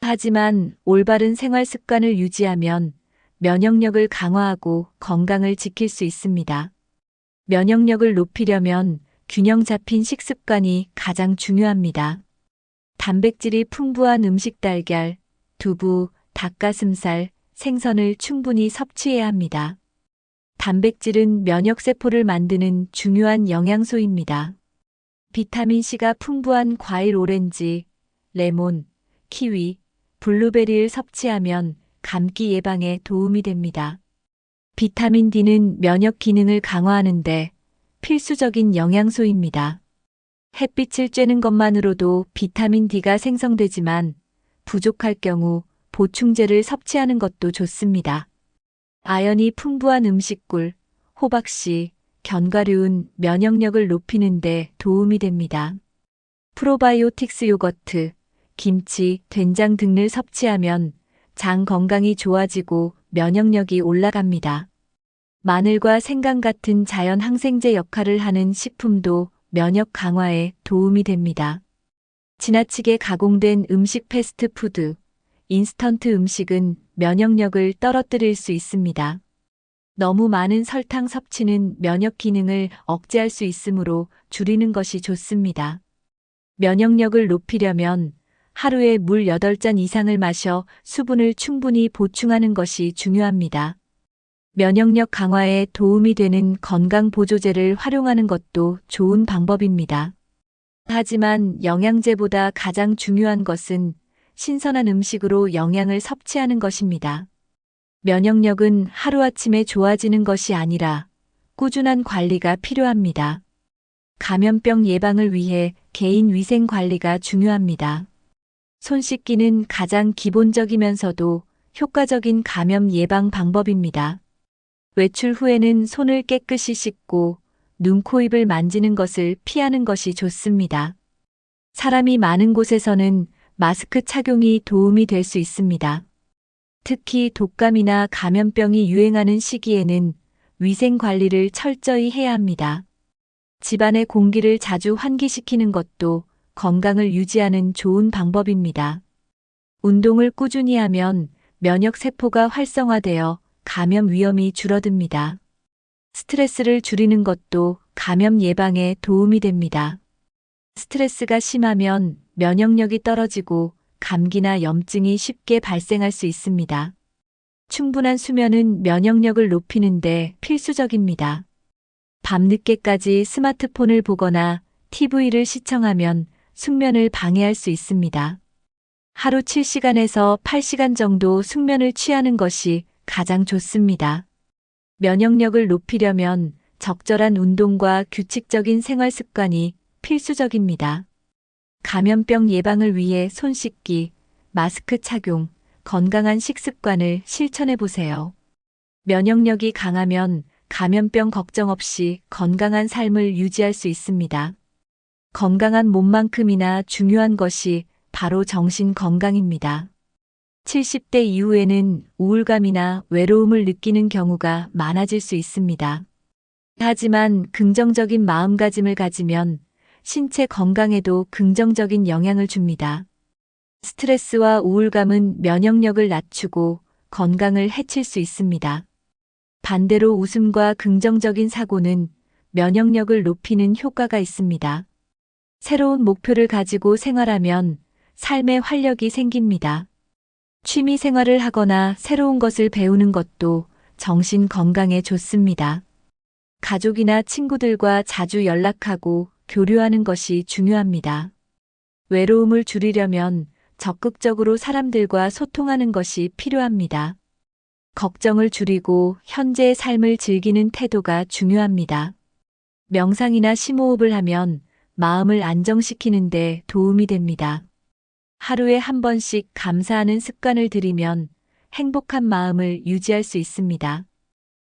하지만 올바른 생활 습관을 유지하면 면역력을 강화하고 건강을 지킬 수 있습니다. 면역력을 높이려면 균형 잡힌 식습관이 가장 중요합니다. 단백질이 풍부한 음식 달걀, 두부, 닭가슴살, 생선을 충분히 섭취해야 합니다. 단백질은 면역세포를 만드는 중요한 영양소입니다. 비타민C가 풍부한 과일 오렌지, 레몬, 키위, 블루베리를 섭취하면 감기 예방에 도움이 됩니다. 비타민 D는 면역 기능을 강화하는데 필수적인 영양소입니다. 햇빛을 쬐는 것만으로도 비타민 D가 생성되지만 부족할 경우 보충제를 섭취하는 것도 좋습니다. 아연이 풍부한 음식꿀, 호박씨, 견과류는 면역력을 높이는 데 도움이 됩니다. 프로바이오틱스 요거트, 김치, 된장 등을 섭취하면 장 건강이 좋아지고 면역력이 올라갑니다. 마늘과 생강 같은 자연 항생제 역할을 하는 식품도 면역 강화에 도움이 됩니다. 지나치게 가공된 음식 패스트푸드, 인스턴트 음식은 면역력을 떨어뜨릴 수 있습니다. 너무 많은 설탕 섭취는 면역 기능을 억제할 수 있으므로 줄이는 것이 좋습니다. 면역력을 높이려면 하루에 물 8잔 이상을 마셔 수분을 충분히 보충하는 것이 중요합니다. 면역력 강화에 도움이 되는 건강보조제를 활용하는 것도 좋은 방법입니다. 하지만 영양제보다 가장 중요한 것은 신선한 음식으로 영양을 섭취하는 것입니다. 면역력은 하루아침에 좋아지는 것이 아니라 꾸준한 관리가 필요합니다. 감염병 예방을 위해 개인 위생 관리가 중요합니다. 손 씻기는 가장 기본적이면서도 효과적인 감염 예방 방법입니다. 외출 후에는 손을 깨끗이 씻고 눈, 코, 입을 만지는 것을 피하는 것이 좋습니다. 사람이 많은 곳에서는 마스크 착용이 도움이 될 수 있습니다. 특히 독감이나 감염병이 유행하는 시기에는 위생 관리를 철저히 해야 합니다. 집안의 공기를 자주 환기시키는 것도 건강을 유지하는 좋은 방법입니다. 운동을 꾸준히 하면 면역 세포가 활성화되어 감염 위험이 줄어듭니다. 스트레스를 줄이는 것도 감염 예방에 도움이 됩니다. 스트레스가 심하면 면역력이 떨어지고 감기나 염증이 쉽게 발생할 수 있습니다. 충분한 수면은 면역력을 높이는데 필수적입니다. 밤늦게까지 스마트폰을 보거나 TV를 시청하면 숙면을 방해할 수 있습니다. 하루 7시간에서 8시간 정도 숙면을 취하는 것이 가장 좋습니다. 면역력을 높이려면 적절한 운동과 규칙적인 생활 습관이 필수적입니다. 감염병 예방을 위해 손 씻기, 마스크 착용, 건강한 식습관을 실천해 보세요. 면역력이 강하면 감염병 걱정 없이 건강한 삶을 유지할 수 있습니다. 건강한 몸만큼이나 중요한 것이 바로 정신 건강입니다. 70대 이후에는 우울감이나 외로움을 느끼는 경우가 많아질 수 있습니다. 하지만 긍정적인 마음가짐을 가지면 신체 건강에도 긍정적인 영향을 줍니다. 스트레스와 우울감은 면역력을 낮추고 건강을 해칠 수 있습니다. 반대로 웃음과 긍정적인 사고는 면역력을 높이는 효과가 있습니다. 새로운 목표를 가지고 생활하면 삶에 활력이 생깁니다. 취미 생활을 하거나 새로운 것을 배우는 것도 정신 건강에 좋습니다. 가족이나 친구들과 자주 연락하고 교류하는 것이 중요합니다. 외로움을 줄이려면 적극적으로 사람들과 소통하는 것이 필요합니다. 걱정을 줄이고 현재의 삶을 즐기는 태도가 중요합니다. 명상이나 심호흡을 하면 마음을 안정시키는 데 도움이 됩니다. 하루에 한 번씩 감사하는 습관을 들이면 행복한 마음을 유지할 수 있습니다.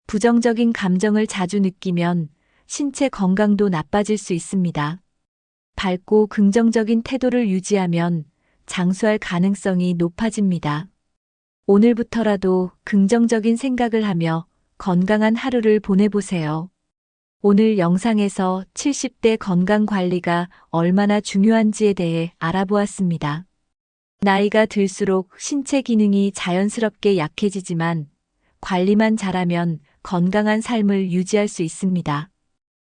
부정적인 감정을 자주 느끼면 신체 건강도 나빠질 수 있습니다. 밝고 긍정적인 태도를 유지하면 장수할 가능성이 높아집니다. 오늘부터라도 긍정적인 생각을 하며 건강한 하루를 보내보세요. 오늘 영상에서 70대 건강 관리가 얼마나 중요한지에 대해 알아보았습니다. 나이가 들수록 신체 기능이 자연스럽게 약해지지만 관리만 잘하면 건강한 삶을 유지할 수 있습니다.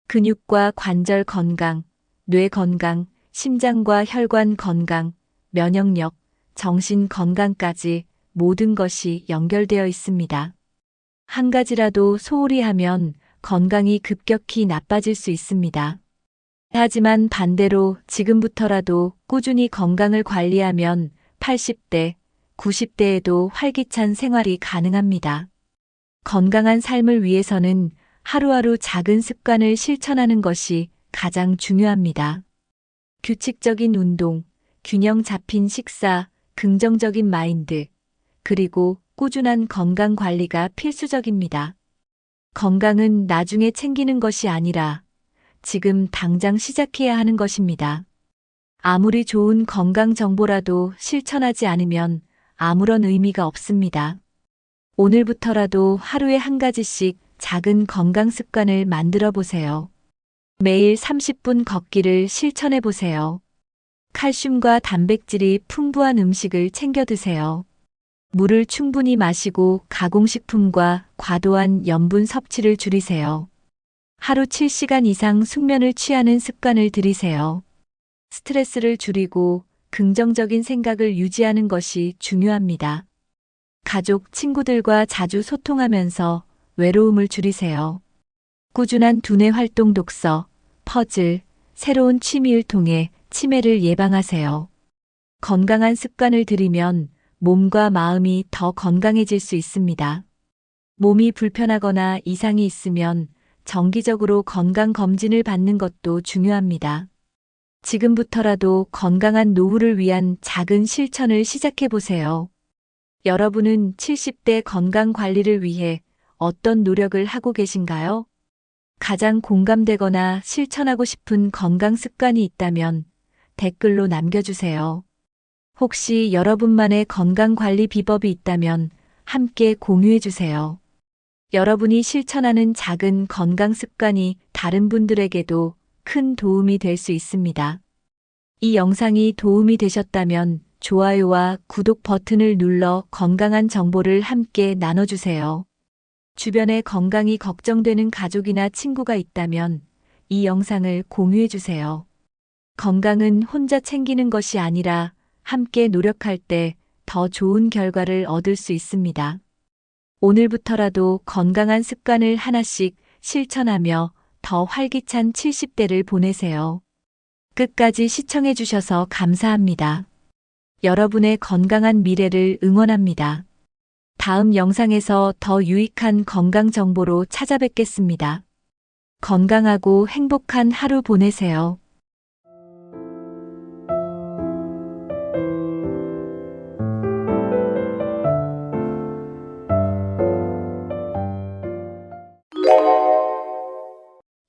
근육과 관절 건강, 뇌 건강, 심장과 혈관 건강, 면역력, 정신 건강까지 모든 것이 연결되어 있습니다. 한 가지라도 소홀히 하면 건강이 급격히 나빠질 수 있습니다. 하지만 반대로 지금부터라도 꾸준히 건강을 관리하면 80대, 90대에도 활기찬 생활이 가능합니다. 건강한 삶을 위해서는 하루하루 작은 습관을 실천하는 것이 가장 중요합니다. 규칙적인 운동, 균형 잡힌 식사, 긍정적인 마인드, 그리고 꾸준한 건강 관리가 필수적입니다. 건강은 나중에 챙기는 것이 아니라 지금 당장 시작해야 하는 것입니다. 아무리 좋은 건강 정보라도 실천하지 않으면 아무런 의미가 없습니다. 오늘부터라도 하루에 한 가지씩 작은 건강 습관을 만들어 보세요. 매일 30분 걷기를 실천해 보세요. 칼슘과 단백질이 풍부한 음식을 챙겨 드세요. 물을 충분히 마시고 가공식품과 과도한 염분 섭취를 줄이세요. 하루 7시간 이상 숙면을 취하는 습관을 들이세요. 스트레스를 줄이고 긍정적인 생각을 유지하는 것이 중요합니다. 가족, 친구들과 자주 소통하면서 외로움을 줄이세요. 꾸준한 두뇌 활동 독서, 퍼즐, 새로운 취미를 통해 치매를 예방하세요. 건강한 습관을 들이면 몸과 마음이 더 건강해질 수 있습니다. 몸이 불편하거나 이상이 있으면 정기적으로 건강검진을 받는 것도 중요합니다. 지금부터라도 건강한 노후를 위한 작은 실천을 시작해 보세요. 여러분은 70대 건강 관리를 위해 어떤 노력을 하고 계신가요? 가장 공감되거나 실천하고 싶은 건강 습관이 있다면 댓글로 남겨주세요. 혹시 여러분만의 건강관리 비법이 있다면 함께 공유해 주세요. 여러분이 실천하는 작은 건강 습관이 다른 분들에게도 큰 도움이 될 수 있습니다. 이 영상이 도움이 되셨다면 좋아요와 구독 버튼을 눌러 건강한 정보를 함께 나눠주세요. 주변에 건강이 걱정되는 가족이나 친구가 있다면 이 영상을 공유해 주세요. 건강은 혼자 챙기는 것이 아니라 함께 노력할 때 더 좋은 결과를 얻을 수 있습니다. 오늘부터라도 건강한 습관을 하나씩 실천하며 더 활기찬 70대를 보내세요. 끝까지 시청해 주셔서 감사합니다. 여러분의 건강한 미래를 응원합니다. 다음 영상에서 더 유익한 건강 정보로 찾아뵙겠습니다. 건강하고 행복한 하루 보내세요.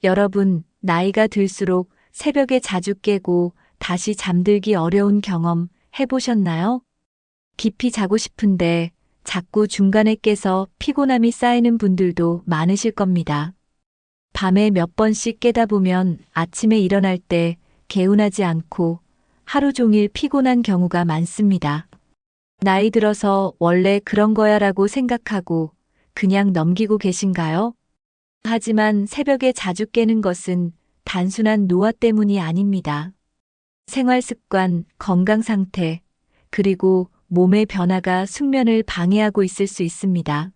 여러분, 나이가 들수록 새벽에 자주 깨고 다시 잠들기 어려운 경험 해보셨나요? 깊이 자고 싶은데 자꾸 중간에 깨서 피곤함이 쌓이는 분들도 많으실 겁니다. 밤에 몇 번씩 깨다 보면 아침에 일어날 때 개운하지 않고 하루 종일 피곤한 경우가 많습니다. 나이 들어서 원래 그런 거야 라고 생각하고 그냥 넘기고 계신가요? 하지만 새벽에 자주 깨는 것은 단순한 노화 때문이 아닙니다. 생활 습관, 건강 상태, 그리고 몸의 변화가 숙면을 방해하고 있을 수 있습니다.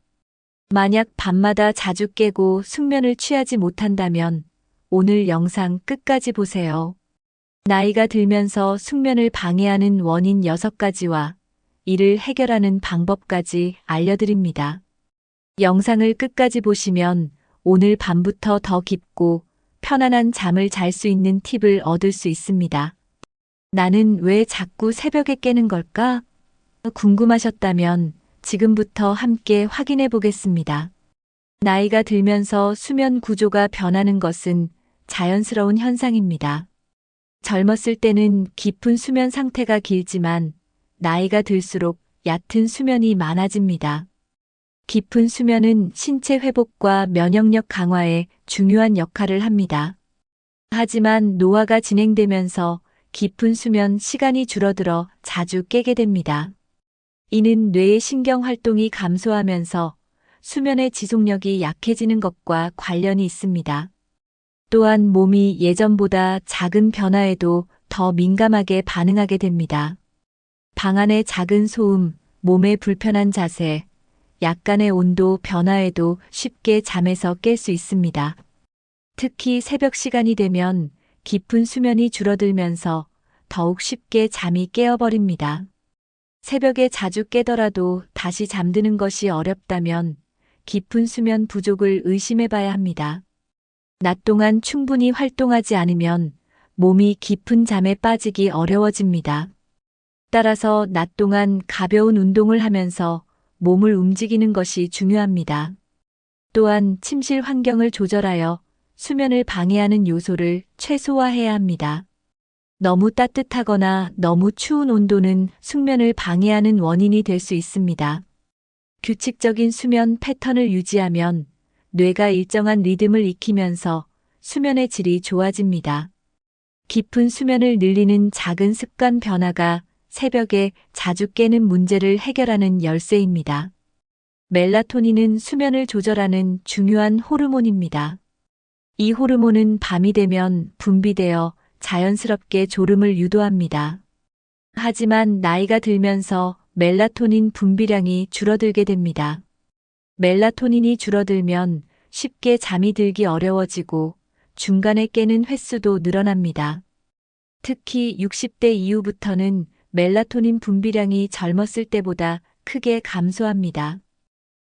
만약 밤마다 자주 깨고 숙면을 취하지 못한다면 오늘 영상 끝까지 보세요. 나이가 들면서 숙면을 방해하는 원인 6가지와 이를 해결하는 방법까지 알려드립니다. 영상을 끝까지 보시면 오늘 밤부터 더 깊고 편안한 잠을 잘 수 있는 팁을 얻을 수 있습니다. 나는 왜 자꾸 새벽에 깨는 걸까? 궁금하셨다면 지금부터 함께 확인해 보겠습니다. 나이가 들면서 수면 구조가 변하는 것은 자연스러운 현상입니다. 젊었을 때는 깊은 수면 상태가 길지만 나이가 들수록 얕은 수면이 많아집니다. 깊은 수면은 신체 회복과 면역력 강화에 중요한 역할을 합니다. 하지만 노화가 진행되면서 깊은 수면 시간이 줄어들어 자주 깨게 됩니다. 이는 뇌의 신경 활동이 감소하면서 수면의 지속력이 약해지는 것과 관련이 있습니다. 또한 몸이 예전보다 작은 변화에도 더 민감하게 반응하게 됩니다. 방 안의 작은 소음, 몸의 불편한 자세, 약간의 온도 변화에도 쉽게 잠에서 깰 수 있습니다. 특히 새벽 시간이 되면 깊은 수면이 줄어들면서 더욱 쉽게 잠이 깨어버립니다. 새벽에 자주 깨더라도 다시 잠드는 것이 어렵다면 깊은 수면 부족을 의심해 봐야 합니다. 낮 동안 충분히 활동하지 않으면 몸이 깊은 잠에 빠지기 어려워집니다. 따라서 낮 동안 가벼운 운동을 하면서 몸을 움직이는 것이 중요합니다. 또한 침실 환경을 조절하여 수면을 방해하는 요소를 최소화해야 합니다. 너무 따뜻하거나 너무 추운 온도는 숙면을 방해하는 원인이 될 수 있습니다. 규칙적인 수면 패턴을 유지하면 뇌가 일정한 리듬을 익히면서 수면의 질이 좋아집니다. 깊은 수면을 늘리는 작은 습관 변화가 새벽에 자주 깨는 문제를 해결하는 열쇠입니다. 멜라토닌은 수면을 조절하는 중요한 호르몬입니다. 이 호르몬은 밤이 되면 분비되어 자연스럽게 졸음을 유도합니다. 하지만 나이가 들면서 멜라토닌 분비량이 줄어들게 됩니다. 멜라토닌이 줄어들면 쉽게 잠이 들기 어려워지고 중간에 깨는 횟수도 늘어납니다. 특히 60대 이후부터는 멜라토닌 분비량이 젊었을 때보다 크게 감소합니다.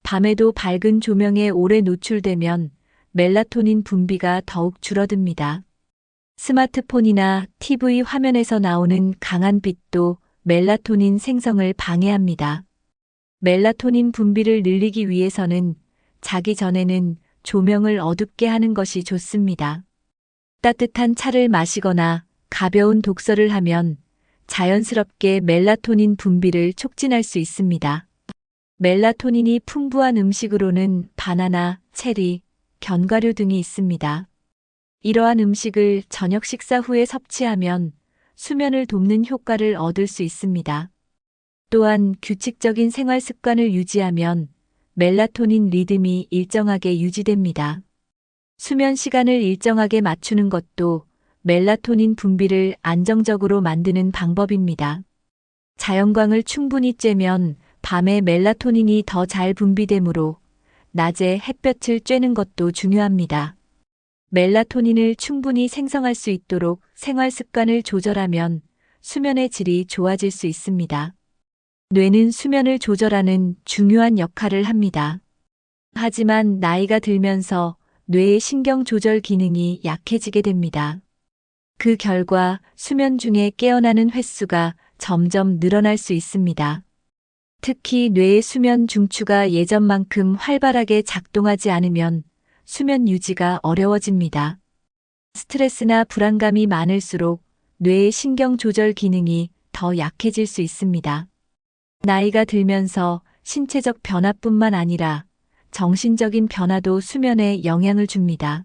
밤에도 밝은 조명에 오래 노출되면 멜라토닌 분비가 더욱 줄어듭니다. 스마트폰이나 TV 화면에서 나오는 강한 빛도 멜라토닌 생성을 방해합니다. 멜라토닌 분비를 늘리기 위해서는 자기 전에는 조명을 어둡게 하는 것이 좋습니다. 따뜻한 차를 마시거나 가벼운 독서를 하면 자연스럽게 멜라토닌 분비를 촉진할 수 있습니다. 멜라토닌이 풍부한 음식으로는 바나나, 체리, 견과류 등이 있습니다. 이러한 음식을 저녁 식사 후에 섭취하면 수면을 돕는 효과를 얻을 수 있습니다. 또한 규칙적인 생활 습관을 유지하면 멜라토닌 리듬이 일정하게 유지됩니다. 수면 시간을 일정하게 맞추는 것도 멜라토닌 분비를 안정적으로 만드는 방법입니다. 자연광을 충분히 쬐면 밤에 멜라토닌이 더 잘 분비되므로 낮에 햇볕을 쬐는 것도 중요합니다. 멜라토닌을 충분히 생성할 수 있도록 생활 습관을 조절하면 수면의 질이 좋아질 수 있습니다. 뇌는 수면을 조절하는 중요한 역할을 합니다. 하지만 나이가 들면서 뇌의 신경 조절 기능이 약해지게 됩니다. 그 결과 수면 중에 깨어나는 횟수가 점점 늘어날 수 있습니다. 특히 뇌의 수면 중추가 예전만큼 활발하게 작동하지 않으면 수면 유지가 어려워집니다. 스트레스나 불안감이 많을수록 뇌의 신경 조절 기능이 더 약해질 수 있습니다. 나이가 들면서 신체적 변화뿐만 아니라 정신적인 변화도 수면에 영향을 줍니다.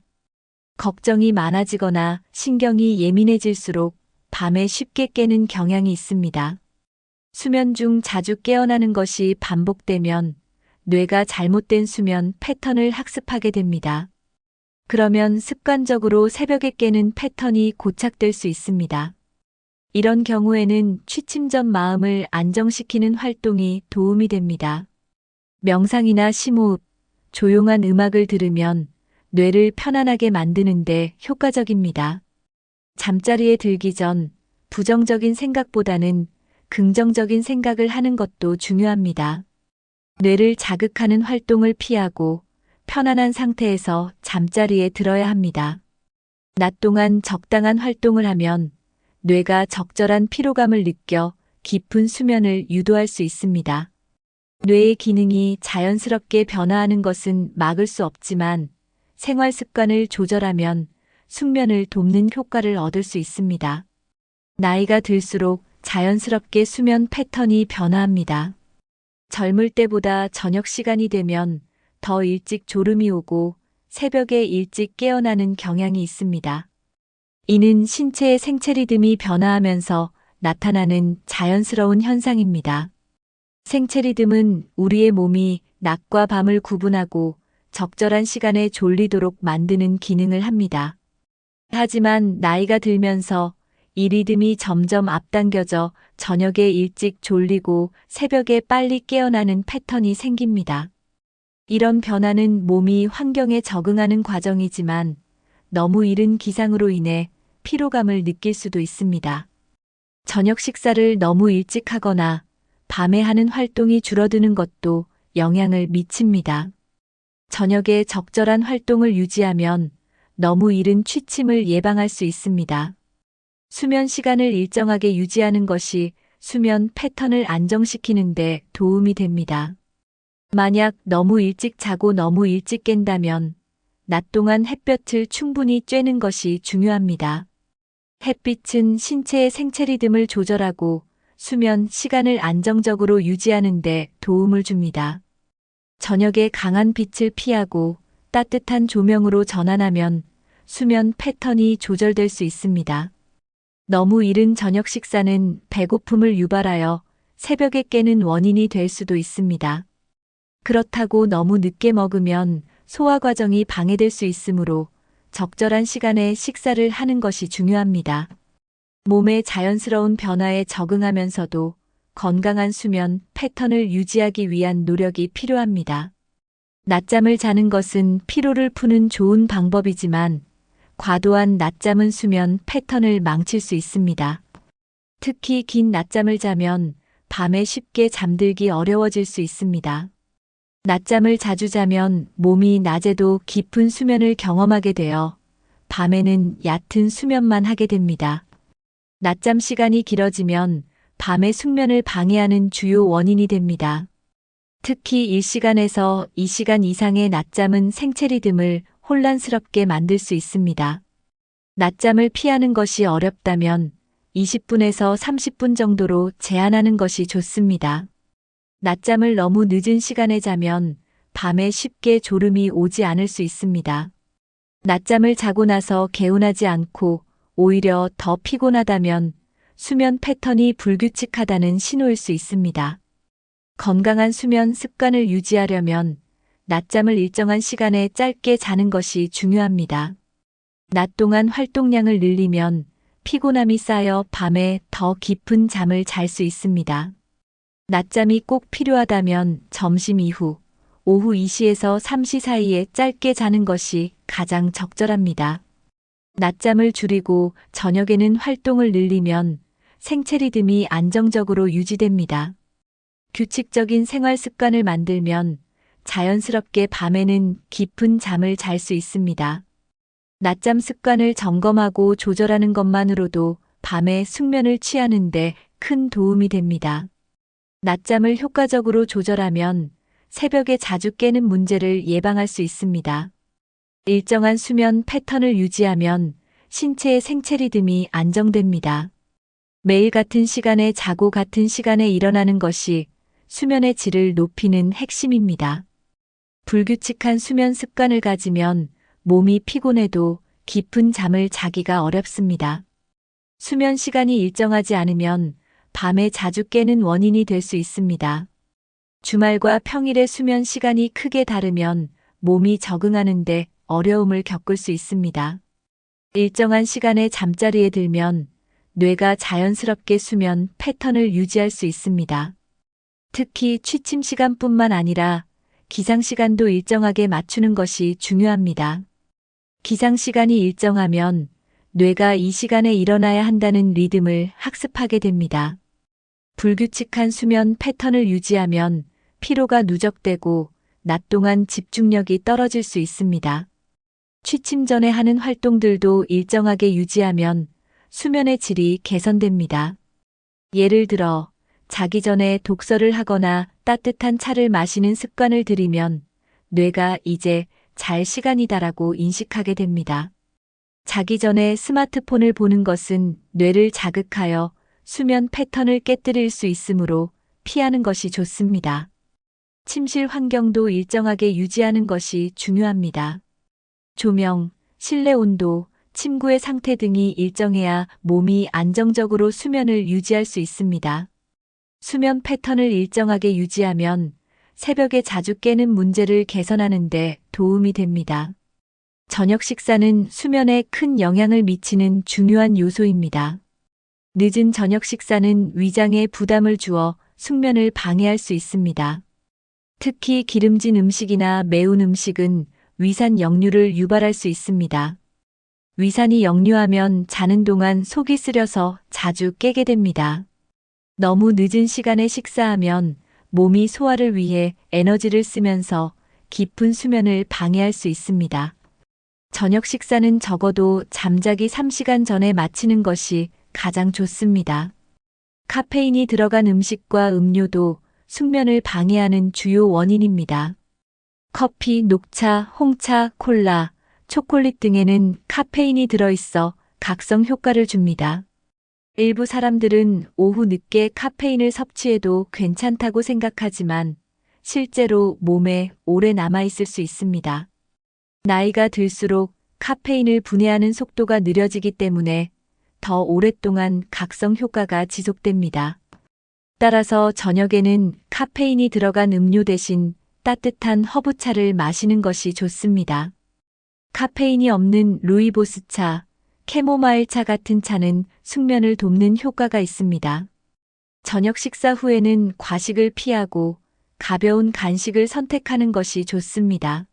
걱정이 많아지거나 신경이 예민해질수록 밤에 쉽게 깨는 경향이 있습니다. 수면 중 자주 깨어나는 것이 반복되면 뇌가 잘못된 수면 패턴을 학습하게 됩니다. 그러면 습관적으로 새벽에 깨는 패턴이 고착될 수 있습니다. 이런 경우에는 취침 전 마음을 안정시키는 활동이 도움이 됩니다. 명상이나 심호흡, 조용한 음악을 들으면 뇌를 편안하게 만드는데 효과적입니다. 잠자리에 들기 전 부정적인 생각보다는 긍정적인 생각을 하는 것도 중요합니다. 뇌를 자극하는 활동을 피하고 편안한 상태에서 잠자리에 들어야 합니다. 낮 동안 적당한 활동을 하면 뇌가 적절한 피로감을 느껴 깊은 수면을 유도할 수 있습니다. 뇌의 기능이 자연스럽게 변화하는 것은 막을 수 없지만 생활 습관을 조절하면 숙면을 돕는 효과를 얻을 수 있습니다. 나이가 들수록 자연스럽게 수면 패턴이 변화합니다. 젊을 때보다 저녁 시간이 되면 더 일찍 졸음이 오고 새벽에 일찍 깨어나는 경향이 있습니다. 이는 신체의 생체 리듬이 변화하면서 나타나는 자연스러운 현상입니다. 생체 리듬은 우리의 몸이 낮과 밤을 구분하고 적절한 시간에 졸리도록 만드는 기능을 합니다. 하지만 나이가 들면서 이 리듬이 점점 앞당겨져 저녁에 일찍 졸리고 새벽에 빨리 깨어나는 패턴이 생깁니다. 이런 변화는 몸이 환경에 적응하는 과정이지만 너무 이른 기상으로 인해 피로감을 느낄 수도 있습니다. 저녁 식사를 너무 일찍 하거나 밤에 하는 활동이 줄어드는 것도 영향을 미칩니다. 저녁에 적절한 활동을 유지하면 너무 이른 취침을 예방할 수 있습니다. 수면 시간을 일정하게 유지하는 것이 수면 패턴을 안정시키는 데 도움이 됩니다. 만약 너무 일찍 자고 너무 일찍 깬다면 낮 동안 햇볕을 충분히 쬐는 것이 중요합니다. 햇빛은 신체의 생체 리듬을 조절하고 수면 시간을 안정적으로 유지하는 데 도움을 줍니다. 저녁에 강한 빛을 피하고 따뜻한 조명으로 전환하면 수면 패턴이 조절될 수 있습니다. 너무 이른 저녁 식사는 배고픔을 유발하여 새벽에 깨는 원인이 될 수도 있습니다. 그렇다고 너무 늦게 먹으면 소화 과정이 방해될 수 있으므로 적절한 시간에 식사를 하는 것이 중요합니다. 몸의 자연스러운 변화에 적응하면서도 건강한 수면 패턴을 유지하기 위한 노력이 필요합니다. 낮잠을 자는 것은 피로를 푸는 좋은 방법이지만 과도한 낮잠은 수면 패턴을 망칠 수 있습니다. 특히 긴 낮잠을 자면 밤에 쉽게 잠들기 어려워질 수 있습니다. 낮잠을 자주 자면 몸이 낮에도 깊은 수면을 경험하게 되어 밤에는 얕은 수면만 하게 됩니다. 낮잠 시간이 길어지면 밤의 숙면을 방해하는 주요 원인이 됩니다. 특히 1시간에서 2시간 이상의 낮잠은 생체 리듬을 혼란스럽게 만들 수 있습니다. 낮잠을 피하는 것이 어렵다면 20분에서 30분 정도로 제한하는 것이 좋습니다. 낮잠을 너무 늦은 시간에 자면 밤에 쉽게 졸음이 오지 않을 수 있습니다. 낮잠을 자고 나서 개운하지 않고 오히려 더 피곤하다면 수면 패턴이 불규칙하다는 신호일 수 있습니다. 건강한 수면 습관을 유지하려면 낮잠을 일정한 시간에 짧게 자는 것이 중요합니다. 낮 동안 활동량을 늘리면 피곤함이 쌓여 밤에 더 깊은 잠을 잘 수 있습니다. 낮잠이 꼭 필요하다면 점심 이후, 오후 2시에서 3시 사이에 짧게 자는 것이 가장 적절합니다. 낮잠을 줄이고 저녁에는 활동을 늘리면 생체 리듬이 안정적으로 유지됩니다. 규칙적인 생활 습관을 만들면 자연스럽게 밤에는 깊은 잠을 잘 수 있습니다. 낮잠 습관을 점검하고 조절하는 것만으로도 밤에 숙면을 취하는데 큰 도움이 됩니다. 낮잠을 효과적으로 조절하면 새벽에 자주 깨는 문제를 예방할 수 있습니다. 일정한 수면 패턴을 유지하면 신체의 생체 리듬이 안정됩니다. 매일 같은 시간에 자고 같은 시간에 일어나는 것이 수면의 질을 높이는 핵심입니다. 불규칙한 수면 습관을 가지면 몸이 피곤해도 깊은 잠을 자기가 어렵습니다. 수면 시간이 일정하지 않으면 밤에 자주 깨는 원인이 될 수 있습니다. 주말과 평일의 수면 시간이 크게 다르면 몸이 적응하는데 어려움을 겪을 수 있습니다. 일정한 시간에 잠자리에 들면 뇌가 자연스럽게 수면 패턴을 유지할 수 있습니다. 특히 취침 시간뿐만 아니라 기상 시간도 일정하게 맞추는 것이 중요합니다. 기상 시간이 일정하면 뇌가 이 시간에 일어나야 한다는 리듬을 학습하게 됩니다. 불규칙한 수면 패턴을 유지하면 피로가 누적되고 낮 동안 집중력이 떨어질 수 있습니다. 취침 전에 하는 활동들도 일정하게 유지하면 수면의 질이 개선됩니다. 예를 들어 자기 전에 독서를 하거나 따뜻한 차를 마시는 습관을 들이면 뇌가 이제 잘 시간이다라고 인식하게 됩니다. 자기 전에 스마트폰을 보는 것은 뇌를 자극하여 수면 패턴을 깨뜨릴 수 있으므로 피하는 것이 좋습니다. 침실 환경도 일정하게 유지하는 것이 중요합니다. 조명, 실내 온도, 침구의 상태 등이 일정해야 몸이 안정적으로 수면을 유지할 수 있습니다. 수면 패턴을 일정하게 유지하면 새벽에 자주 깨는 문제를 개선하는 데 도움이 됩니다. 저녁 식사는 수면에 큰 영향을 미치는 중요한 요소입니다. 늦은 저녁 식사는 위장에 부담을 주어 숙면을 방해할 수 있습니다. 특히 기름진 음식이나 매운 음식은 위산 역류를 유발할 수 있습니다. 위산이 역류하면 자는 동안 속이 쓰려서 자주 깨게 됩니다. 너무 늦은 시간에 식사하면 몸이 소화를 위해 에너지를 쓰면서 깊은 수면을 방해할 수 있습니다. 저녁 식사는 적어도 잠자기 3시간 전에 마치는 것이 가장 좋습니다. 카페인이 들어간 음식과 음료도 숙면을 방해하는 주요 원인입니다. 커피, 녹차, 홍차, 콜라, 초콜릿 등에는 카페인이 들어있어 각성 효과를 줍니다. 일부 사람들은 오후 늦게 카페인을 섭취해도 괜찮다고 생각하지만 실제로 몸에 오래 남아있을 수 있습니다. 나이가 들수록 카페인을 분해하는 속도가 느려지기 때문에 더 오랫동안 각성 효과가 지속됩니다. 따라서 저녁에는 카페인이 들어간 음료 대신 따뜻한 허브차를 마시는 것이 좋습니다. 카페인이 없는 루이보스차, 캐모마일차 같은 차는 숙면을 돕는 효과가 있습니다. 저녁 식사 후에는 과식을 피하고 가벼운 간식을 선택하는 것이 좋습니다.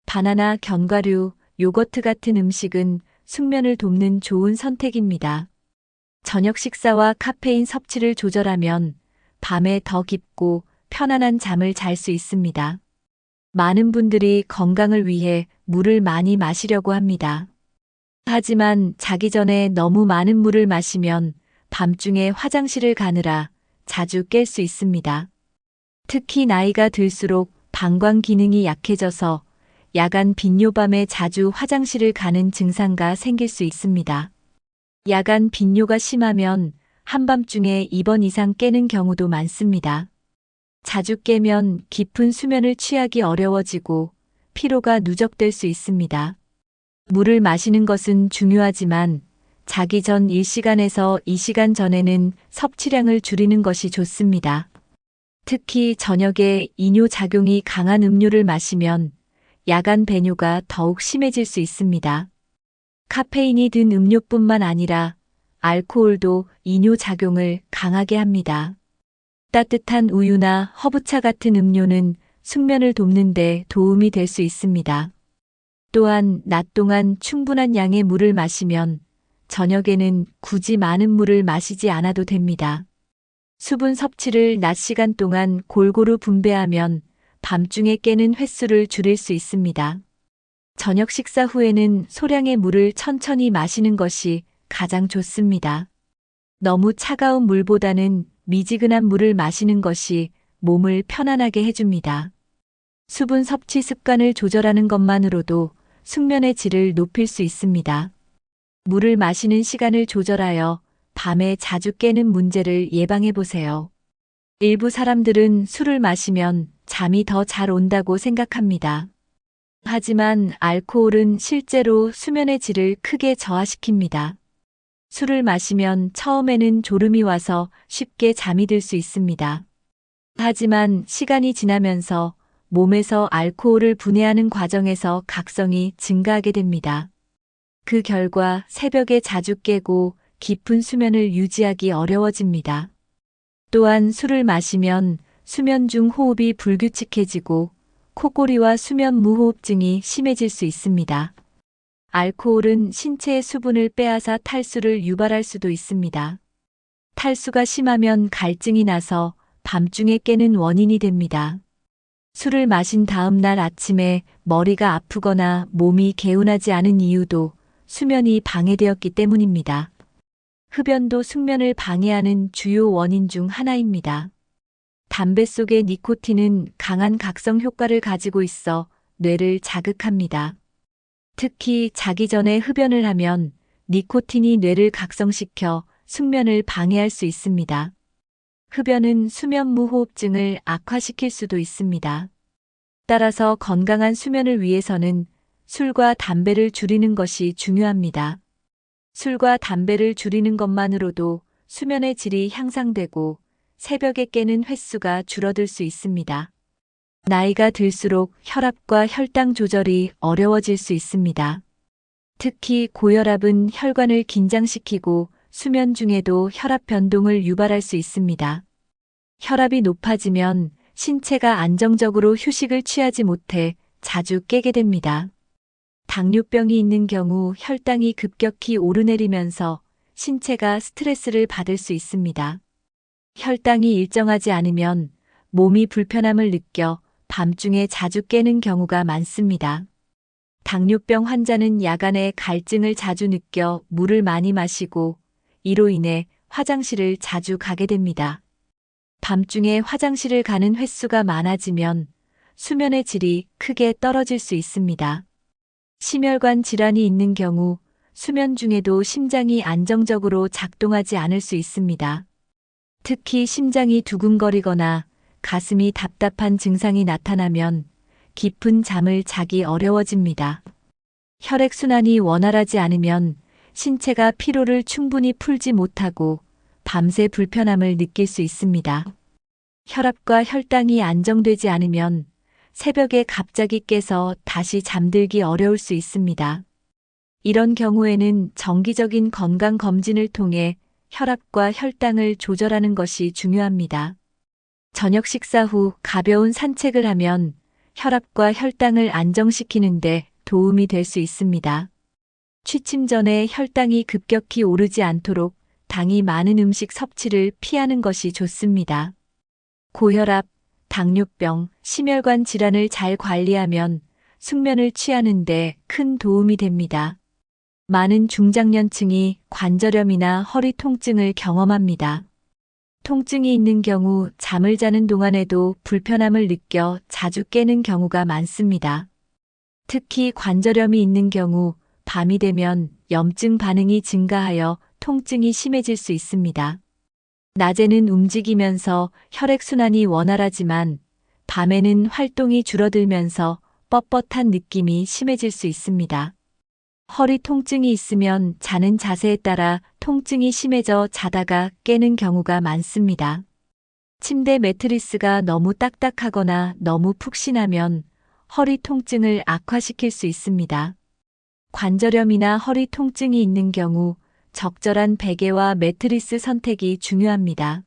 바나나, 견과류, 요거트 같은 음식은 숙면을 돕는 좋은 선택입니다. 저녁 식사와 카페인 섭취를 조절하면 밤에 더 깊고 편안한 잠을 잘 수 있습니다. 많은 분들이 건강을 위해 물을 많이 마시려고 합니다. 하지만 자기 전에 너무 많은 물을 마시면 밤중에 화장실을 가느라 자주 깰 수 있습니다. 특히 나이가 들수록 방광 기능이 약해져서 야간 빈뇨밤에 자주 화장실을 가는 증상가 생길 수 있습니다. 야간 빈뇨가 심하면 한밤중에 2번 이상 깨는 경우도 많습니다. 자주 깨면 깊은 수면을 취하기 어려워지고 피로가 누적될 수 있습니다. 물을 마시는 것은 중요하지만 자기 전 1시간에서 2시간 전에는 섭취량을 줄이는 것이 좋습니다. 특히 저녁에 이뇨 작용이 강한 음료를 마시면 야간 배뇨가 더욱 심해질 수 있습니다. 카페인이 든 음료뿐만 아니라 알코올도 이뇨 작용을 강하게 합니다. 따뜻한 우유나 허브차 같은 음료는 숙면을 돕는 데 도움이 될 수 있습니다. 또한 낮 동안 충분한 양의 물을 마시면 저녁에는 굳이 많은 물을 마시지 않아도 됩니다. 수분 섭취를 낮 시간 동안 골고루 분배하면 밤중에 깨는 횟수를 줄일 수 있습니다. 저녁 식사 후에는 소량의 물을 천천히 마시는 것이 가장 좋습니다. 너무 차가운 물보다는 미지근한 물을 마시는 것이 몸을 편안하게 해줍니다. 수분 섭취 습관을 조절하는 것만으로도 숙면의 질을 높일 수 있습니다. 물을 마시는 시간을 조절하여 밤에 자주 깨는 문제를 예방해 보세요. 일부 사람들은 술을 마시면 잠이 더 잘 온다고 생각합니다. 하지만 알코올은 실제로 수면의 질을 크게 저하시킵니다. 술을 마시면 처음에는 졸음이 와서 쉽게 잠이 들 수 있습니다. 하지만 시간이 지나면서 몸에서 알코올을 분해하는 과정에서 각성이 증가하게 됩니다. 그 결과 새벽에 자주 깨고 깊은 수면을 유지하기 어려워집니다. 또한 술을 마시면 수면 중 호흡이 불규칙해지고 코골이와 수면 무호흡증이 심해질 수 있습니다. 알코올은 신체의 수분을 빼앗아 탈수를 유발할 수도 있습니다. 탈수가 심하면 갈증이 나서 밤중에 깨는 원인이 됩니다. 술을 마신 다음 날 아침에 머리가 아프거나 몸이 개운하지 않은 이유도 수면이 방해되었기 때문입니다. 흡연도 숙면을 방해하는 주요 원인 중 하나입니다. 담배 속의 니코틴은 강한 각성 효과를 가지고 있어 뇌를 자극합니다. 특히 자기 전에 흡연을 하면 니코틴이 뇌를 각성시켜 숙면을 방해할 수 있습니다. 흡연은 수면 무호흡증을 악화시킬 수도 있습니다. 따라서 건강한 수면을 위해서는 술과 담배를 줄이는 것이 중요합니다. 술과 담배를 줄이는 것만으로도 수면의 질이 향상되고 새벽에 깨는 횟수가 줄어들 수 있습니다. 나이가 들수록 혈압과 혈당 조절이 어려워질 수 있습니다. 특히 고혈압은 혈관을 긴장시키고 수면 중에도 혈압 변동을 유발할 수 있습니다. 혈압이 높아지면 신체가 안정적으로 휴식을 취하지 못해 자주 깨게 됩니다. 당뇨병이 있는 경우 혈당이 급격히 오르내리면서 신체가 스트레스를 받을 수 있습니다. 혈당이 일정하지 않으면 몸이 불편함을 느껴 밤중에 자주 깨는 경우가 많습니다. 당뇨병 환자는 야간에 갈증을 자주 느껴 물을 많이 마시고 이로 인해 화장실을 자주 가게 됩니다. 밤중에 화장실을 가는 횟수가 많아지면 수면의 질이 크게 떨어질 수 있습니다. 심혈관 질환이 있는 경우 수면 중에도 심장이 안정적으로 작동하지 않을 수 있습니다. 특히 심장이 두근거리거나 가슴이 답답한 증상이 나타나면 깊은 잠을 자기 어려워집니다. 혈액순환이 원활하지 않으면 신체가 피로를 충분히 풀지 못하고 밤새 불편함을 느낄 수 있습니다. 혈압과 혈당이 안정되지 않으면 새벽에 갑자기 깨서 다시 잠들기 어려울 수 있습니다. 이런 경우에는 정기적인 건강 검진을 통해 혈압과 혈당을 조절하는 것이 중요합니다. 저녁 식사 후 가벼운 산책을 하면 혈압과 혈당을 안정시키는데 도움이 될 수 있습니다. 취침 전에 혈당이 급격히 오르지 않도록 당이 많은 음식 섭취를 피하는 것이 좋습니다. 고혈압, 당뇨병, 심혈관 질환을 잘 관리하면 숙면을 취하는 데 큰 도움이 됩니다. 많은 중장년층이 관절염이나 허리 통증을 경험합니다. 통증이 있는 경우 잠을 자는 동안에도 불편함을 느껴 자주 깨는 경우가 많습니다. 특히 관절염이 있는 경우 밤이 되면 염증 반응이 증가하여 통증이 심해질 수 있습니다. 낮에는 움직이면서 혈액순환이 원활하지만 밤에는 활동이 줄어들면서 뻣뻣한 느낌이 심해질 수 있습니다. 허리 통증이 있으면 자는 자세에 따라 통증이 심해져 자다가 깨는 경우가 많습니다. 침대 매트리스가 너무 딱딱하거나 너무 푹신하면 허리 통증을 악화시킬 수 있습니다. 관절염이나 허리 통증이 있는 경우 적절한 베개와 매트리스 선택이 중요합니다.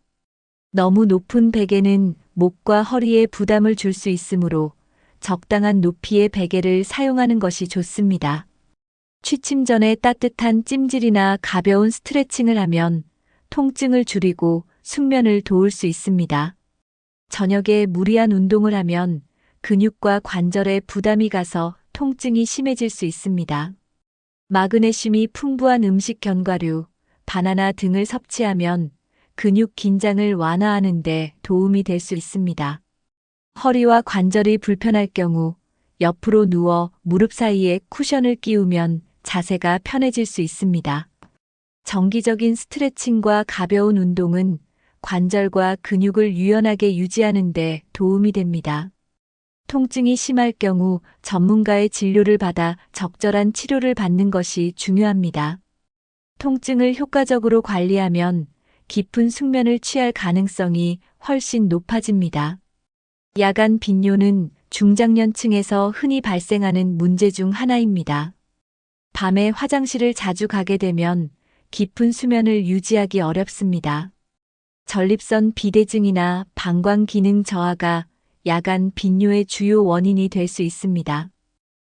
너무 높은 베개는 목과 허리에 부담을 줄 수 있으므로 적당한 높이의 베개를 사용하는 것이 좋습니다. 취침 전에 따뜻한 찜질이나 가벼운 스트레칭을 하면 통증을 줄이고 숙면을 도울 수 있습니다. 저녁에 무리한 운동을 하면 근육과 관절에 부담이 가서 통증이 심해질 수 있습니다. 마그네슘이 풍부한 음식 견과류, 바나나 등을 섭취하면 근육 긴장을 완화하는 데 도움이 될 수 있습니다. 허리와 관절이 불편할 경우 옆으로 누워 무릎 사이에 쿠션을 끼우면 자세가 편해질 수 있습니다. 정기적인 스트레칭과 가벼운 운동은 관절과 근육을 유연하게 유지하는 데 도움이 됩니다. 통증이 심할 경우 전문가의 진료를 받아 적절한 치료를 받는 것이 중요합니다. 통증을 효과적으로 관리하면 깊은 숙면을 취할 가능성이 훨씬 높아집니다. 야간 빈뇨는 중장년층에서 흔히 발생하는 문제 중 하나입니다. 밤에 화장실을 자주 가게 되면 깊은 수면을 유지하기 어렵습니다. 전립선 비대증이나 방광 기능 저하가 야간 빈뇨의 주요 원인이 될 수 있습니다.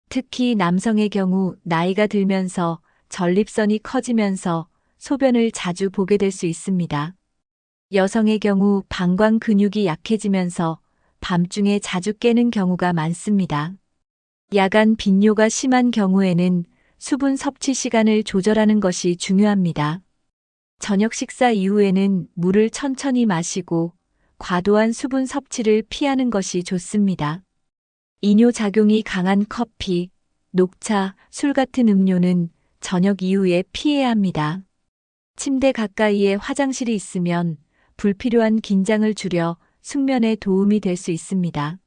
특히 남성의 경우 나이가 들면서 전립선이 커지면서 소변을 자주 보게 될 수 있습니다. 여성의 경우 방광 근육이 약해지면서 밤중에 자주 깨는 경우가 많습니다. 야간 빈뇨가 심한 경우에는 수분 섭취 시간을 조절하는 것이 중요합니다. 저녁 식사 이후에는 물을 천천히 마시고 과도한 수분 섭취를 피하는 것이 좋습니다. 이뇨작용이 강한 커피, 녹차, 술 같은 음료는 저녁 이후에 피해야 합니다. 침대 가까이에 화장실이 있으면 불필요한 긴장을 줄여 숙면에 도움이 될 수 있습니다.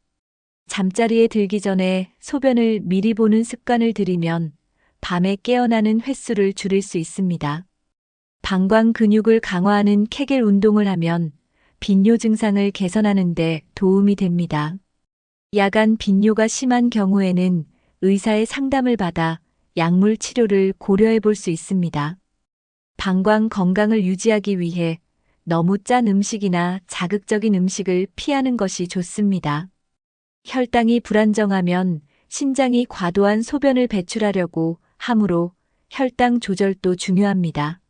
잠자리에 들기 전에 소변을 미리 보는 습관을 들이면 밤에 깨어나는 횟수를 줄일 수 있습니다. 방광 근육을 강화하는 케겔 운동을 하면 빈뇨 증상을 개선하는 데 도움이 됩니다. 야간 빈뇨가 심한 경우에는 의사의 상담을 받아 약물 치료를 고려해 볼 수 있습니다. 방광 건강을 유지하기 위해 너무 짠 음식이나 자극적인 음식을 피하는 것이 좋습니다. 혈당이 불안정하면 신장이 과도한 소변을 배출하려고 하므로 혈당 조절도 중요합니다.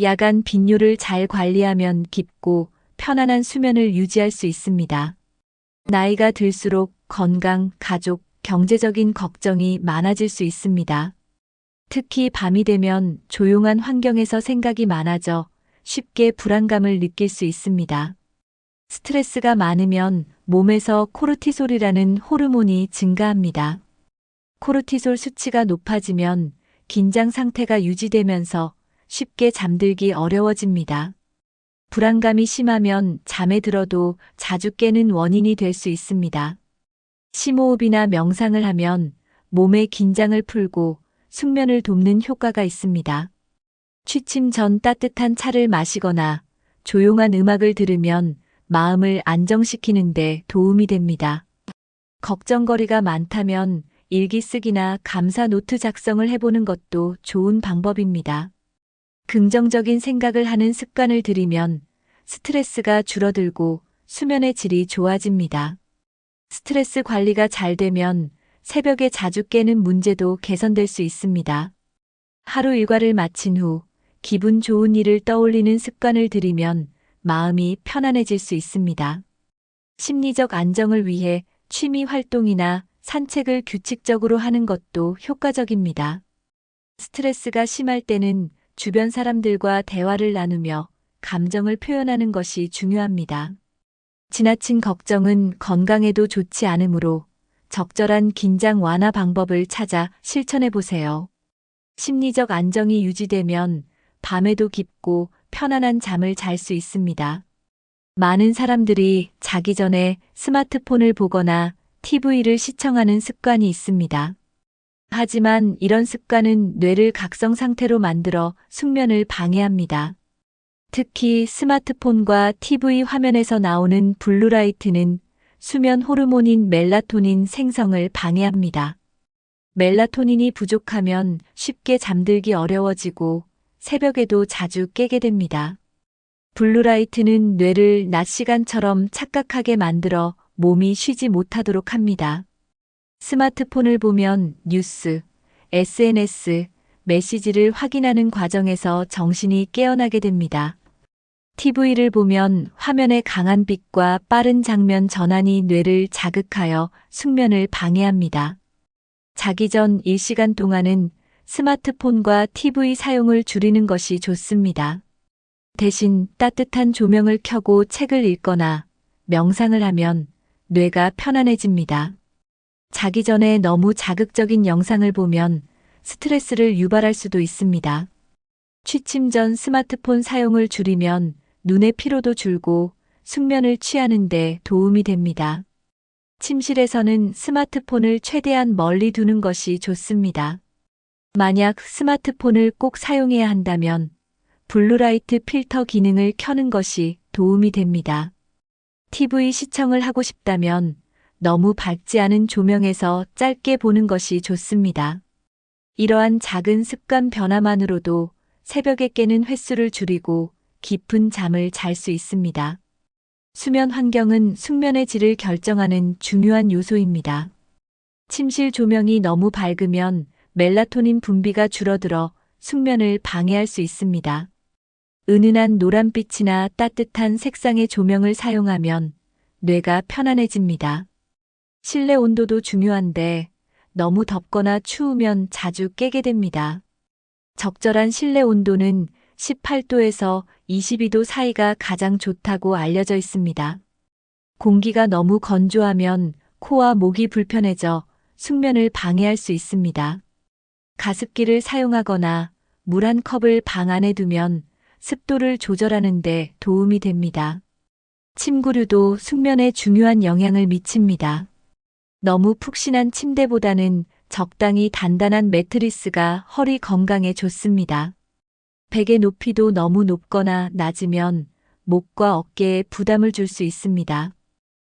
야간 빈뇨를 잘 관리하면 깊고 편안한 수면을 유지할 수 있습니다. 나이가 들수록 건강, 가족, 경제적인 걱정이 많아질 수 있습니다. 특히 밤이 되면 조용한 환경에서 생각이 많아져 쉽게 불안감을 느낄 수 있습니다. 스트레스가 많으면 몸에서 코르티솔이라는 호르몬이 증가합니다. 코르티솔 수치가 높아지면 긴장 상태가 유지되면서 쉽게 잠들기 어려워집니다. 불안감이 심하면 잠에 들어도 자주 깨는 원인이 될 수 있습니다. 심호흡이나 명상을 하면 몸의 긴장을 풀고 숙면을 돕는 효과가 있습니다. 취침 전 따뜻한 차를 마시거나 조용한 음악을 들으면 마음을 안정시키는 데 도움이 됩니다. 걱정거리가 많다면 일기 쓰기나 감사 노트 작성을 해보는 것도 좋은 방법입니다. 긍정적인 생각을 하는 습관을 들이면 스트레스가 줄어들고 수면의 질이 좋아집니다. 스트레스 관리가 잘 되면 새벽에 자주 깨는 문제도 개선될 수 있습니다. 하루 일과를 마친 후 기분 좋은 일을 떠올리는 습관을 들이면 마음이 편안해질 수 있습니다. 심리적 안정을 위해 취미 활동이나 산책을 규칙적으로 하는 것도 효과적입니다. 스트레스가 심할 때는 주변 사람들과 대화를 나누며 감정을 표현하는 것이 중요합니다. 지나친 걱정은 건강에도 좋지 않으므로 적절한 긴장 완화 방법을 찾아 실천해 보세요. 심리적 안정이 유지되면 밤에도 깊고 편안한 잠을 잘 수 있습니다. 많은 사람들이 자기 전에 스마트폰을 보거나 TV를 시청하는 습관이 있습니다. 하지만 이런 습관은 뇌를 각성 상태로 만들어 숙면을 방해합니다. 특히 스마트폰과 TV 화면에서 나오는 블루라이트는 수면 호르몬인 멜라토닌 생성을 방해합니다. 멜라토닌이 부족하면 쉽게 잠들기 어려워지고 새벽에도 자주 깨게 됩니다. 블루라이트는 뇌를 낮 시간처럼 착각하게 만들어 몸이 쉬지 못하도록 합니다. 스마트폰을 보면 뉴스, SNS, 메시지를 확인하는 과정에서 정신이 깨어나게 됩니다. TV를 보면 화면의 강한 빛과 빠른 장면 전환이 뇌를 자극하여 숙면을 방해합니다. 자기 전 1시간 동안은 스마트폰과 TV 사용을 줄이는 것이 좋습니다. 대신 따뜻한 조명을 켜고 책을 읽거나 명상을 하면 뇌가 편안해집니다. 자기 전에 너무 자극적인 영상을 보면 스트레스를 유발할 수도 있습니다. 취침 전 스마트폰 사용을 줄이면 눈의 피로도 줄고 숙면을 취하는 데 도움이 됩니다. 침실에서는 스마트폰을 최대한 멀리 두는 것이 좋습니다. 만약 스마트폰을 꼭 사용해야 한다면 블루라이트 필터 기능을 켜는 것이 도움이 됩니다. TV 시청을 하고 싶다면 너무 밝지 않은 조명에서 짧게 보는 것이 좋습니다. 이러한 작은 습관 변화만으로도 새벽에 깨는 횟수를 줄이고 깊은 잠을 잘 수 있습니다. 수면 환경은 숙면의 질을 결정하는 중요한 요소입니다. 침실 조명이 너무 밝으면 멜라토닌 분비가 줄어들어 숙면을 방해할 수 있습니다. 은은한 노란빛이나 따뜻한 색상의 조명을 사용하면 뇌가 편안해집니다. 실내 온도도 중요한데 너무 덥거나 추우면 자주 깨게 됩니다. 적절한 실내 온도는 18도에서 22도 사이가 가장 좋다고 알려져 있습니다. 공기가 너무 건조하면 코와 목이 불편해져 숙면을 방해할 수 있습니다. 가습기를 사용하거나 물 한 컵을 방 안에 두면 습도를 조절하는 데 도움이 됩니다. 침구류도 숙면에 중요한 영향을 미칩니다. 너무 푹신한 침대보다는 적당히 단단한 매트리스가 허리 건강에 좋습니다. 베개 높이도 너무 높거나 낮으면 목과 어깨에 부담을 줄 수 있습니다.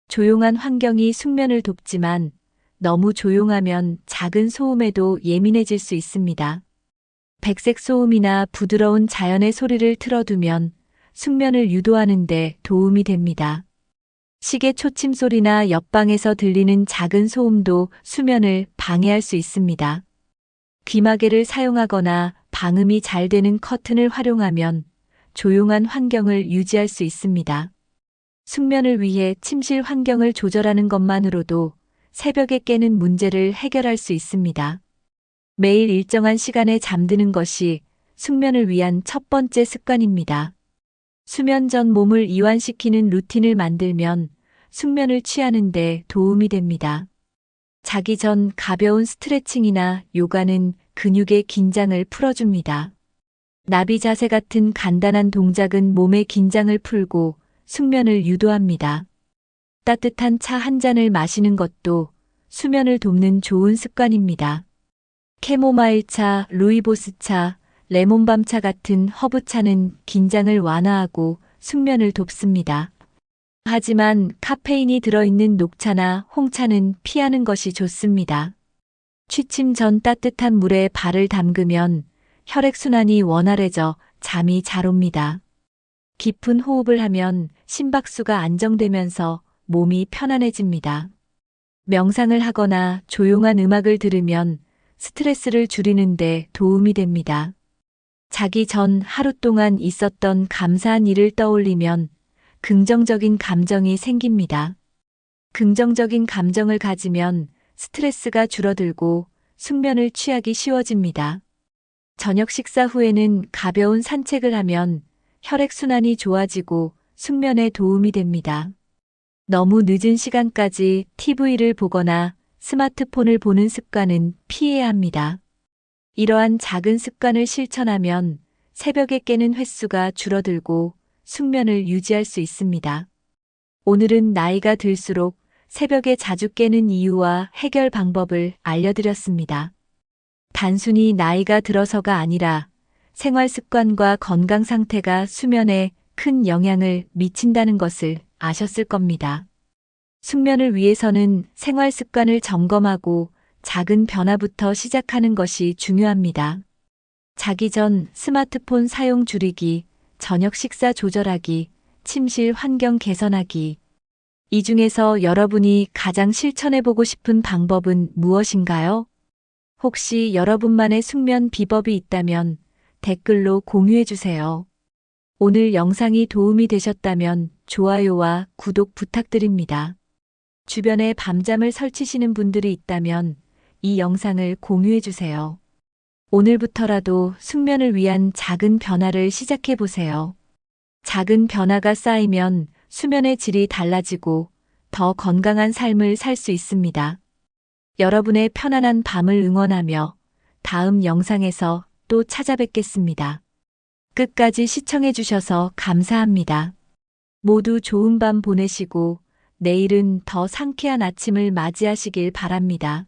조용한 환경이 숙면을 돕지만 너무 조용하면 작은 소음에도 예민해질 수 있습니다. 백색 소음이나 부드러운 자연의 소리를 틀어두면 숙면을 유도하는 데 도움이 됩니다. 시계 초침 소리나 옆방에서 들리는 작은 소음도 수면을 방해할 수 있습니다. 귀마개를 사용하거나 방음이 잘 되는 커튼을 활용하면 조용한 환경을 유지할 수 있습니다. 숙면을 위해 침실 환경을 조절하는 것만으로도 새벽에 깨는 문제를 해결할 수 있습니다. 매일 일정한 시간에 잠드는 것이 숙면을 위한 첫 번째 습관입니다. 수면 전 몸을 이완시키는 루틴을 만들면 숙면을 취하는 데 도움이 됩니다. 자기 전 가벼운 스트레칭이나 요가는 근육의 긴장을 풀어줍니다. 나비 자세 같은 간단한 동작은 몸의 긴장을 풀고 숙면을 유도합니다. 따뜻한 차 한 잔을 마시는 것도 수면을 돕는 좋은 습관입니다. 캐모마일차, 루이보스차, 레몬밤차 같은 허브차는 긴장을 완화하고 숙면을 돕습니다. 하지만 카페인이 들어있는 녹차나 홍차는 피하는 것이 좋습니다. 취침 전 따뜻한 물에 발을 담그면 혈액순환이 원활해져 잠이 잘 옵니다. 깊은 호흡을 하면 심박수가 안정되면서 몸이 편안해집니다. 명상을 하거나 조용한 음악을 들으면 스트레스를 줄이는 데 도움이 됩니다. 자기 전 하루 동안 있었던 감사한 일을 떠올리면 긍정적인 감정이 생깁니다. 긍정적인 감정을 가지면 스트레스가 줄어들고 숙면을 취하기 쉬워집니다. 저녁 식사 후에는 가벼운 산책을 하면 혈액순환이 좋아지고 숙면에 도움이 됩니다. 너무 늦은 시간까지 TV를 보거나 스마트폰을 보는 습관은 피해야 합니다. 이러한 작은 습관을 실천하면 새벽에 깨는 횟수가 줄어들고 숙면을 유지할 수 있습니다. 오늘은 나이가 들수록 새벽에 자주 깨는 이유와 해결 방법을 알려드렸습니다. 단순히 나이가 들어서가 아니라 생활 습관과 건강 상태가 수면에 큰 영향을 미친다는 것을 아셨을 겁니다. 숙면을 위해서는 생활 습관을 점검하고 작은 변화부터 시작하는 것이 중요합니다. 자기 전 스마트폰 사용 줄이기, 저녁 식사 조절하기, 침실 환경 개선하기. 이 중에서 여러분이 가장 실천해보고 싶은 방법은 무엇인가요? 혹시 여러분만의 숙면 비법이 있다면 댓글로 공유해주세요. 오늘 영상이 도움이 되셨다면 좋아요와 구독 부탁드립니다. 주변에 밤잠을 설치시는 분들이 있다면 이 영상을 공유해주세요. 오늘부터라도 숙면을 위한 작은 변화를 시작해보세요. 작은 변화가 쌓이면 수면의 질이 달라지고 더 건강한 삶을 살 수 있습니다. 여러분의 편안한 밤을 응원하며 다음 영상에서 또 찾아뵙겠습니다. 끝까지 시청해주셔서 감사합니다. 모두 좋은 밤 보내시고 내일은 더 상쾌한 아침을 맞이하시길 바랍니다.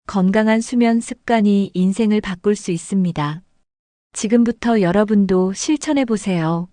건강한 수면 습관이 인생을 바꿀 수 있습니다. 지금부터 여러분도 실천해보세요.